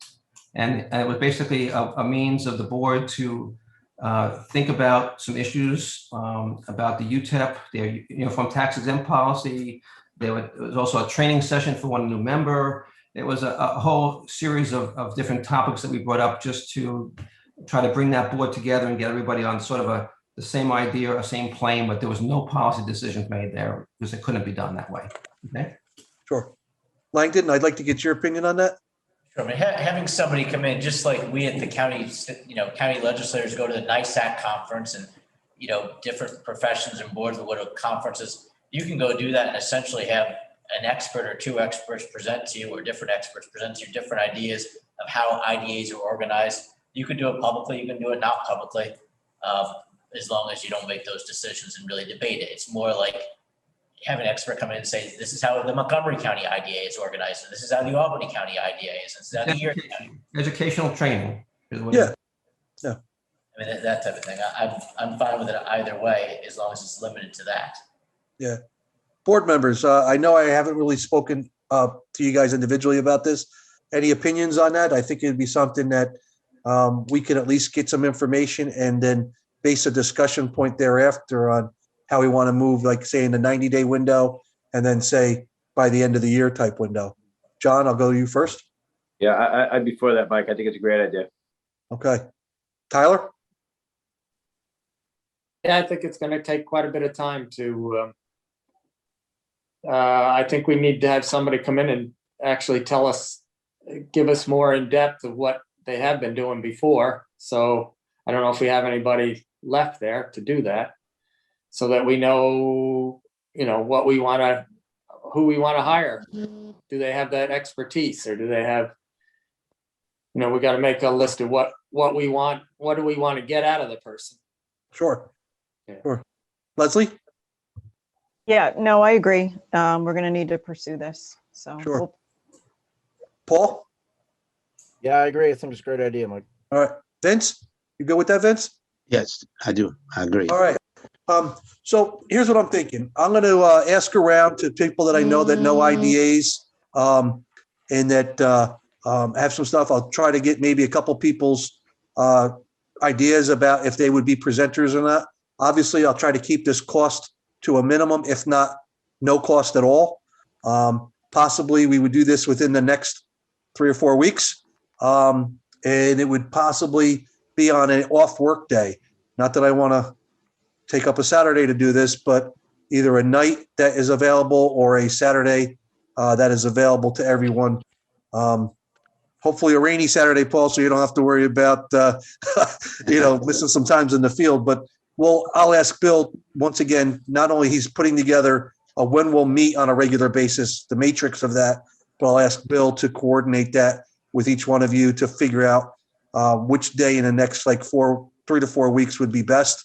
Speaker 8: And it was basically a means of the board to think about some issues about the UTEP, their uniform tax exempt policy. There was also a training session for one new member. It was a whole series of different topics that we brought up just to try to bring that board together and get everybody on sort of the same idea, a same plane, but there was no policy decisions made there because it couldn't be done that way. Okay.
Speaker 1: Sure. Langdon, I'd like to get your opinion on that.
Speaker 6: Sure. I mean, having somebody come in, just like we at the county, county legislators go to the NISAC conference and, different professions and boards will go to conferences. You can go do that and essentially have an expert or two experts present to you, or different experts present to you different ideas of how IDAs are organized. You can do it publicly, you can do it not publicly, as long as you don't make those decisions and really debate it. It's more like have an expert come in and say, this is how the Montgomery County IDA is organized, and this is how the Albany County IDA is, and this is how the Erie County.
Speaker 8: Educational training.
Speaker 1: Yeah.
Speaker 6: I mean, that type of thing. I'm fine with it either way, as long as it's limited to that.
Speaker 1: Yeah. Board members, I know I haven't really spoken to you guys individually about this. Any opinions on that? I think it'd be something that we could at least get some information and then base a discussion point thereafter on how we want to move, like say in the 90-day window, and then say by the end of the year type window. John, I'll go to you first.
Speaker 7: Yeah, I'd be for that, Mike. I think it's a great idea.
Speaker 1: Okay. Tyler?
Speaker 9: Yeah, I think it's going to take quite a bit of time to, I think we need to have somebody come in and actually tell us, give us more in depth of what they have been doing before. So I don't know if we have anybody left there to do that, so that we know, what we want to, who we want to hire. Do they have that expertise, or do they have, we got to make a list of what we want. What do we want to get out of the person?
Speaker 1: Sure. Sure. Leslie?
Speaker 3: Yeah, no, I agree. We're going to need to pursue this. So
Speaker 1: Sure. Paul?
Speaker 5: Yeah, I agree. I think it's a great idea, Mike.
Speaker 1: All right. Vince? You good with that, Vince?
Speaker 10: Yes, I do. I agree.
Speaker 1: All right. So here's what I'm thinking. I'm going to ask around to people that I know that know IDAs and that have some stuff. I'll try to get maybe a couple people's ideas about if they would be presenters or not. Obviously, I'll try to keep this cost to a minimum, if not no cost at all. Possibly we would do this within the next 3 or 4 weeks. And it would possibly be on an off work day. Not that I want to take up a Saturday to do this, but either a night that is available or a Saturday that is available to everyone. Hopefully a rainy Saturday, Paul, so you don't have to worry about, missing some times in the field. But I'll ask Bill once again, not only he's putting together when we'll meet on a regular basis, the matrix of that, but I'll ask Bill to coordinate that with each one of you to figure out which day in the next 3 to 4 weeks would be best.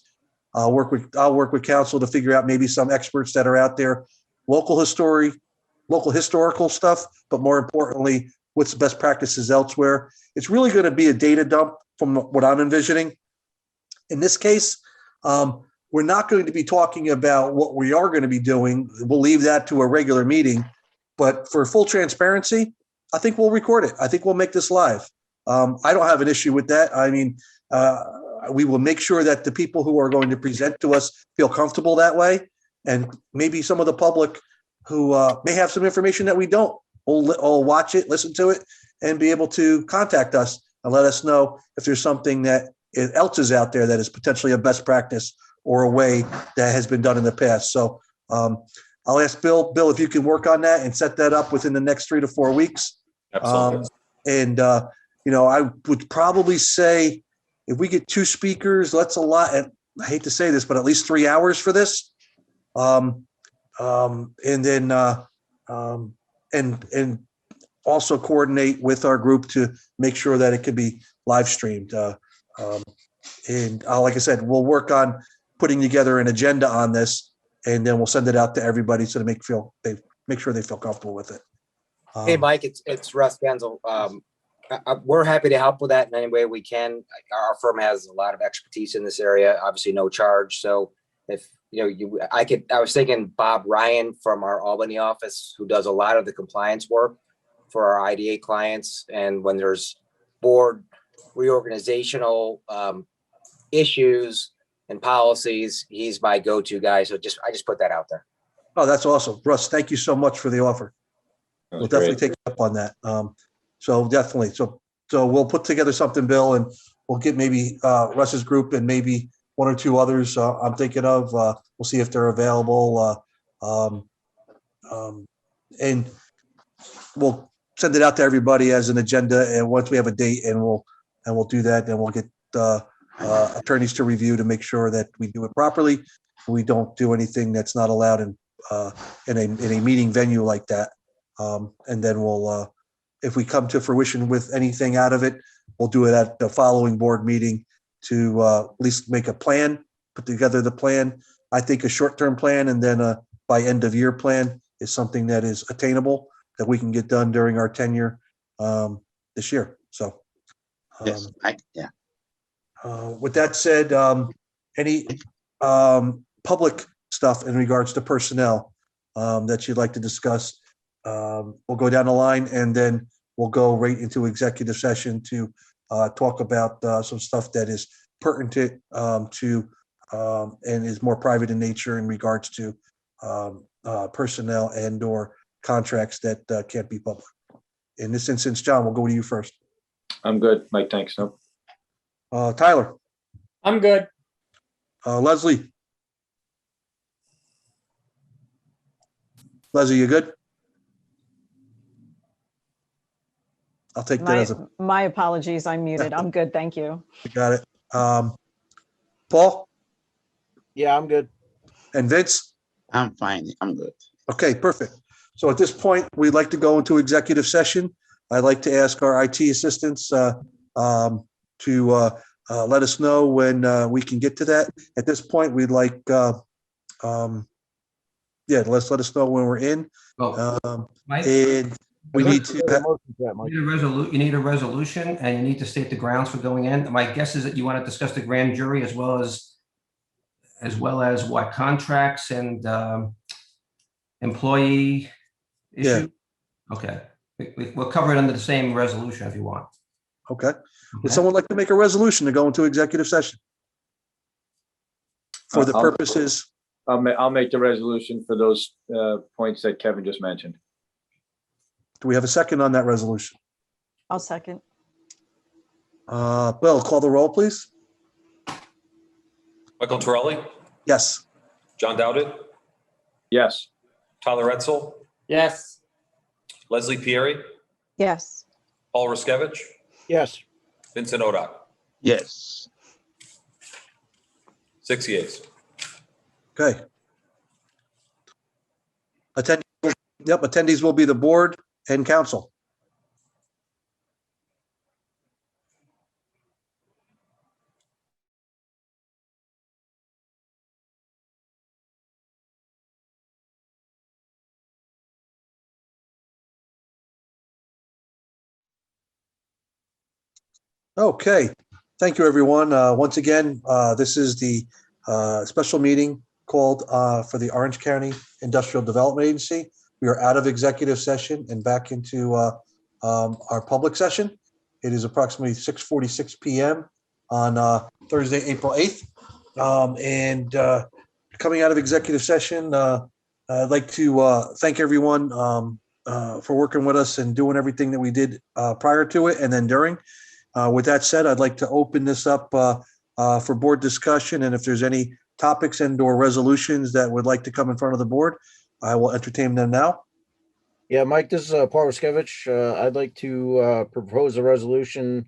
Speaker 1: I'll work with council to figure out maybe some experts that are out there, local historical stuff, but more importantly, what's the best practices elsewhere. It's really going to be a data dump from what I'm envisioning. In this case, we're not going to be talking about what we are going to be doing. We'll leave that to a regular meeting, but for full transparency, I think we'll record it. I think we'll make this live. I don't have an issue with that. I mean, we will make sure that the people who are going to present to us feel comfortable that way. And maybe some of the public who may have some information that we don't will watch it, listen to it, and be able to contact us and let us know if there's something that else is out there that is potentially a best practice or a way that has been done in the past. So I'll ask Bill, if you can work on that and set that up within the next 3 to 4 weeks.
Speaker 4: Absolutely.
Speaker 1: I would probably say if we get 2 speakers, that's a lot. And I hate to say this, but at least 3 hours for this. And also coordinate with our group to make sure that it can be live streamed. Like I said, we'll work on putting together an agenda on this, and then we'll send it out to everybody so to make sure they feel comfortable with it.
Speaker 11: Hey, Mike, it's Russ Genzel. We're happy to help with that in any way we can. Our firm has a lot of expertise in this area, obviously no charge. So if I was thinking Bob Ryan from our Albany office, who does a lot of the compliance work for our IDA clients. And when there's board reorganizational issues and policies, he's my go-to guy. So I just put that out there.
Speaker 1: Oh, that's awesome. Russ, thank you so much for the offer. We'll definitely take you up on that. So definitely. So we'll put together something, Bill, and we'll get maybe Russ's group and maybe 1 or 2 others I'm thinking of. We'll see if they're available. And we'll send it out to everybody as an agenda. And once we have a date, and we'll do that, and we'll get attorneys to review to make sure that we do it properly. We don't do anything that's not allowed in a meeting venue like that. And then we'll, if we come to fruition with anything out of it, we'll do it at the following board meeting to at least make a plan, put together the plan. I think a short-term plan and then by end of year plan is something that is attainable, that we can get done during our tenure this year. So,
Speaker 10: Yes,
Speaker 1: with that said, any public stuff in regards to personnel that you'd like to discuss? We'll go down the line, and then we'll go right into executive session to talk about some stuff that is pertinent to and is more private in nature in regards to personnel and or contracts that can't be public. In this instance, John, we'll go to you first.
Speaker 7: I'm good, Mike, thanks. No.
Speaker 1: Tyler.
Speaker 9: I'm good.
Speaker 1: Leslie. Leslie, you good? I'll take that as a.
Speaker 3: My apologies. I'm muted. I'm good. Thank you.
Speaker 1: Got it. Paul?
Speaker 5: Yeah, I'm good.
Speaker 1: And Vince?
Speaker 10: I'm fine. I'm good.
Speaker 1: Okay, perfect. So at this point, we'd like to go into executive session. I'd like to ask our IT assistants to let us know when we can get to that. At this point, we'd like, let us know when we're in.
Speaker 8: Mike?
Speaker 1: And we need to.
Speaker 8: You need a resolution, and you need to state the grounds for going in. My guess is that you want to discuss the grand jury as well as what contracts and employee issue.
Speaker 1: Yeah.
Speaker 8: Okay, we'll cover it under the same resolution if you want.
Speaker 1: Okay. Would someone like to make a resolution to go into executive session? For the purposes.
Speaker 7: I'll make the resolution for those points that Kevin just mentioned.
Speaker 1: Do we have a second on that resolution?
Speaker 3: I'll second.
Speaker 1: Bill, call the roll, please.
Speaker 4: Michael Torelli,
Speaker 1: Yes.
Speaker 4: John Dowdett,
Speaker 7: Yes.
Speaker 4: Tyler Edsel,
Speaker 9: Yes.
Speaker 4: Leslie Pieri,
Speaker 3: Yes.
Speaker 4: Paul Ruskevich,
Speaker 5: Yes.
Speaker 4: Vincent Odock.
Speaker 10: Yes.
Speaker 4: 6 yeas.
Speaker 1: Okay. Attendees will be the board and council. Okay, thank you, everyone. Once again, this is the special meeting called for the Orange County Industrial Development Agency. We are out of executive session and back into our public session. It is approximately 6:46 p.m. on Thursday, April 8th. And coming out of executive session, I'd like to thank everyone for working with us and doing everything that we did prior to it and then during. With that said, I'd like to open this up for board discussion, and if there's any topics and/or resolutions that would like to come in front of the board, I will entertain them now.
Speaker 5: Yeah, Mike, this is Paul Ruskevich. I'd like to propose a resolution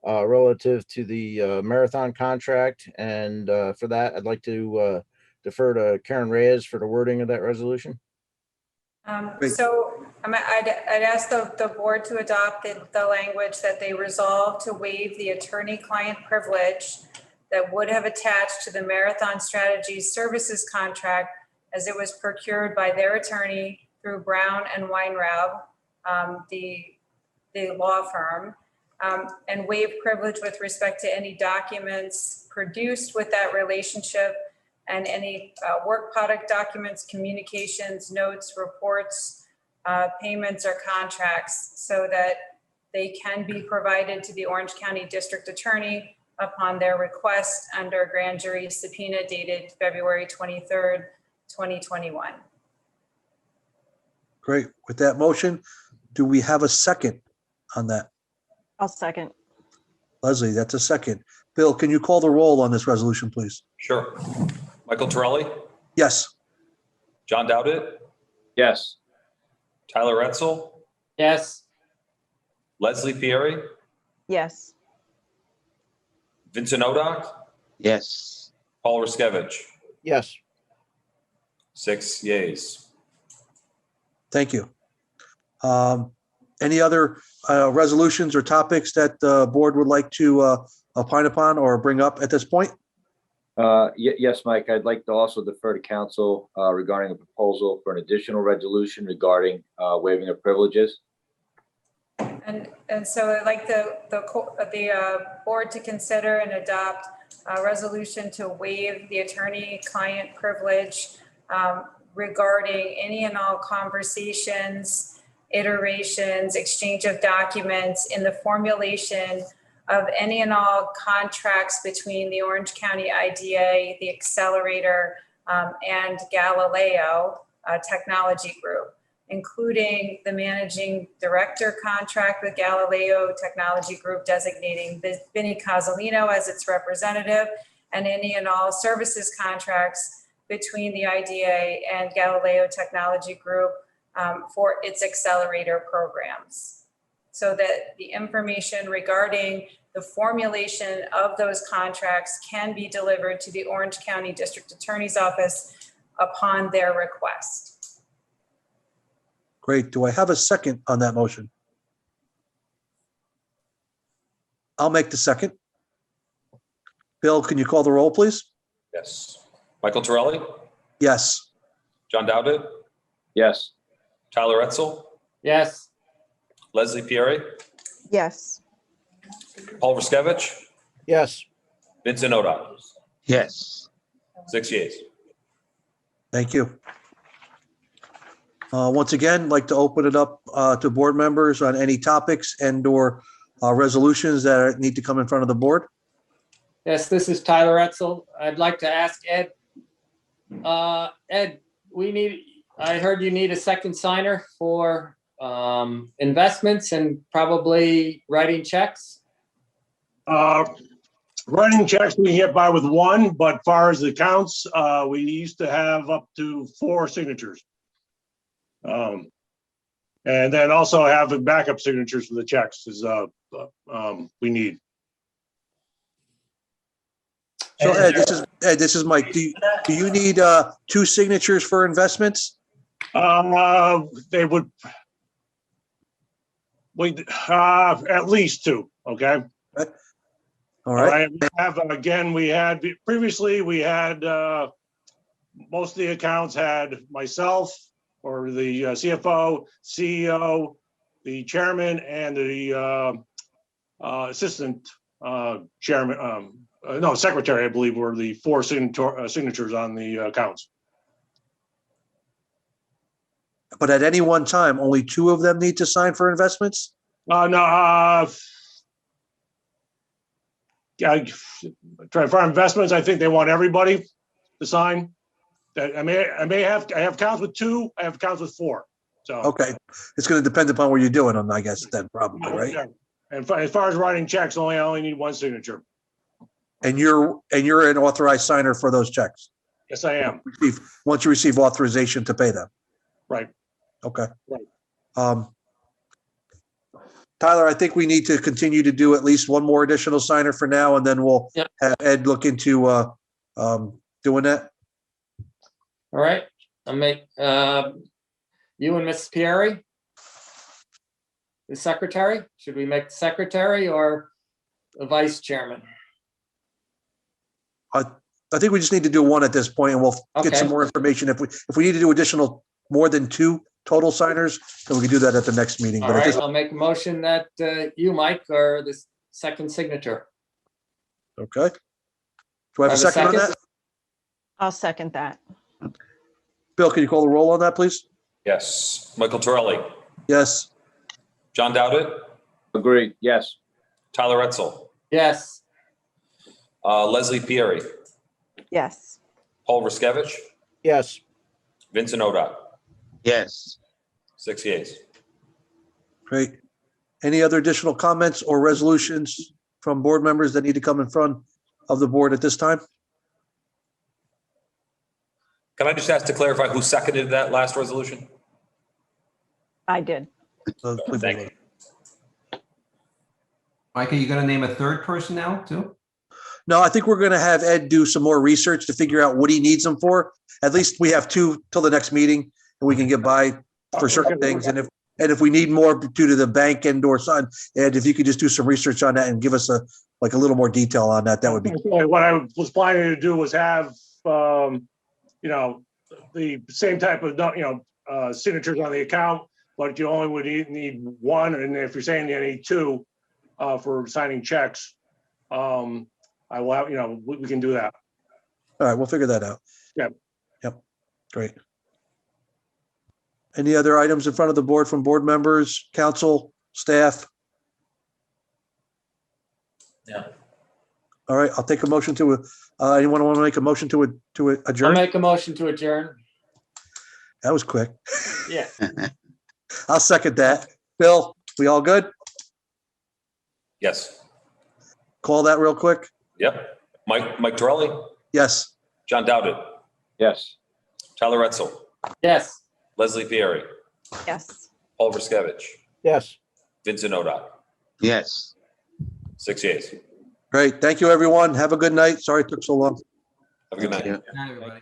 Speaker 5: relative to the marathon contract. And for that, I'd like to defer to Karen Reyes for the wording of that resolution.
Speaker 2: So I'd ask the board to adopt the language that they resolve to waive the attorney-client privilege that would have attached to the Marathon Strategies Services contract as it was procured by their attorney through Brown and Weinraub, the law firm, and waive privilege with respect to any documents produced with that relationship and any work product documents, communications, notes, reports, payments, or contracts, so that they can be provided to the Orange County District Attorney upon their request under grand jury subpoena dated February 23rd, 2021.
Speaker 1: Great. With that motion, do we have a second on that?
Speaker 3: I'll second.
Speaker 1: Leslie, that's a second. Bill, can you call the roll on this resolution, please?
Speaker 4: Sure. Michael Torelli,
Speaker 1: Yes.
Speaker 4: John Dowdit,
Speaker 7: Yes.
Speaker 4: Tyler Retzel,
Speaker 9: Yes.
Speaker 4: Leslie Pieri,
Speaker 3: Yes.
Speaker 4: Vincent Odock,
Speaker 10: Yes.
Speaker 4: Paul Ruskevich.
Speaker 5: Yes.
Speaker 4: 6 yeas.
Speaker 1: Thank you. Any other resolutions or topics that the board would like to opine upon or bring up at this point?
Speaker 7: Yes, Mike, I'd like to also defer to council regarding a proposal for an additional resolution regarding waiving of privileges.
Speaker 2: And so I'd like the board to consider and adopt a resolution to waive the attorney-client privilege regarding any and all conversations, iterations, exchange of documents in the formulation of any and all contracts between the Orange County IDA, the Accelerator, and Galileo Technology Group, including the managing director contract with Galileo Technology Group designating Vinnie Casalino as its representative, and any and all services contracts between the IDA and Galileo Technology Group for its accelerator programs, so that the information regarding the formulation of those contracts can be delivered to the Orange County District Attorney's Office upon their request.
Speaker 1: Great. Do I have a second on that motion? I'll make the second. Bill, can you call the roll, please?
Speaker 4: Yes. Michael Torelli,
Speaker 1: Yes.
Speaker 4: John Dowdit,
Speaker 7: Yes.
Speaker 4: Tyler Retzel,
Speaker 9: Yes.
Speaker 4: Leslie Pieri,
Speaker 3: Yes.
Speaker 4: Paul Ruskevich,
Speaker 5: Yes.
Speaker 4: Vincent Odock.
Speaker 10: Yes.
Speaker 4: 6 yeas.
Speaker 1: Thank you. Once again, I'd like to open it up to board members on any topics and/or resolutions that need to come in front of the board.
Speaker 9: Yes, this is Tyler Etzel. I'd like to ask Ed. Ed, I heard you need a second signer for investments and probably writing checks.
Speaker 12: Writing checks, we can get by with one, but far as the counts, we used to have up to 4 signatures. And then also have backup signatures for the checks is we need.
Speaker 1: So Ed, this is Mike. Do you need 2 signatures for investments?
Speaker 12: They would. At least 2. Okay.
Speaker 1: All right.
Speaker 12: We have, again, previously we had, most of the accounts had myself or the CFO, CEO, the chairman, and the assistant chairman, secretary, I believe, were the 4 signatures on the accounts.
Speaker 1: But at any one time, only 2 of them need to sign for investments?
Speaker 12: No, for investments, I think they want everybody to sign. I have accounts with 2, I have accounts with 4. So.
Speaker 1: Okay, it's going to depend upon what you're doing on, I guess, then probably, right?
Speaker 12: Yeah. And as far as writing checks, I only need one signature.
Speaker 1: And you're an authorized signer for those checks.
Speaker 12: Yes, I am.
Speaker 1: Once you receive authorization to pay them.
Speaker 12: Right.
Speaker 1: Okay.
Speaker 12: Right.
Speaker 1: Tyler, I think we need to continue to do at least one more additional signer for now, and then we'll
Speaker 9: Yep.
Speaker 1: have Ed look into doing that.
Speaker 9: All right, I'll make, you and Mrs. Pieri? The secretary? Should we make the secretary or the vice chairman?
Speaker 1: I think we just need to do one at this point, and we'll get some
Speaker 9: Okay.
Speaker 1: more information. If we need to do additional, more than 2 total signers, then we can do that at the next meeting.
Speaker 9: All
Speaker 1: But at
Speaker 9: right,
Speaker 1: this,
Speaker 9: I'll make a motion that you, Mike, are the second signature.
Speaker 1: okay. Do I have a second on that?
Speaker 3: I'll second that.
Speaker 1: Bill, can you call the roll on that, please?
Speaker 4: Yes. Michael Torelli,
Speaker 1: Yes.
Speaker 4: John Dowdit,
Speaker 7: Agreed, yes.
Speaker 4: Tyler Etzel,
Speaker 9: Yes,
Speaker 4: Leslie Pieri,
Speaker 3: Yes.
Speaker 4: Paul Riskevich,
Speaker 5: Yes.
Speaker 4: Vincent Oda,
Speaker 10: Yes.
Speaker 4: 6 yeas.
Speaker 1: Great. Any other additional comments or resolutions from board members that need to come in front of the board at this time?
Speaker 4: Can I just ask to clarify who seconded that last resolution?
Speaker 3: I did.
Speaker 4: Thank you.
Speaker 8: Mike, are you gonna name a third person now too?
Speaker 1: No, I think we're going to have Ed do some more research to figure out what he needs them for. At least we have 2 till the next meeting, and we can get by for certain things. And if we need more due to the bank and or son, Ed, if you could just do some research on that and give us a little more detail on that, that would be.
Speaker 12: What I was planning to do was have, the same type of, signatures on the account, but you only would need one. And if you're saying you need 2 for signing checks, I will have, we can do that.
Speaker 1: All right, we'll figure that out.
Speaker 12: Yep.
Speaker 1: Great. Any other items in front of the board from board members, council, staff?
Speaker 6: Yeah.
Speaker 1: All right, I'll take a motion to, anyone want to make a motion to
Speaker 9: I'll
Speaker 1: adjourn?
Speaker 9: make a motion to adjourn.
Speaker 1: That was quick.
Speaker 9: Yeah.
Speaker 1: I'll second that. Bill, we all good?
Speaker 4: Yes.
Speaker 1: Call that real quick.
Speaker 4: Yep. Mike Torelli,
Speaker 1: Yes.
Speaker 4: John Dowdit,
Speaker 7: Yes.
Speaker 4: Tyler Etzel,
Speaker 9: Yes.
Speaker 4: Leslie Pieri,
Speaker 3: Yes.
Speaker 4: Paul Riskevich,
Speaker 5: Yes.
Speaker 4: Vincent Oda,
Speaker 10: Yes.
Speaker 4: 6 yeas.
Speaker 1: Great. Thank you, everyone. Have a good night. Sorry it took so long.
Speaker 4: Have a good night.
Speaker 10: Yeah.
Speaker 8: Good night, everybody.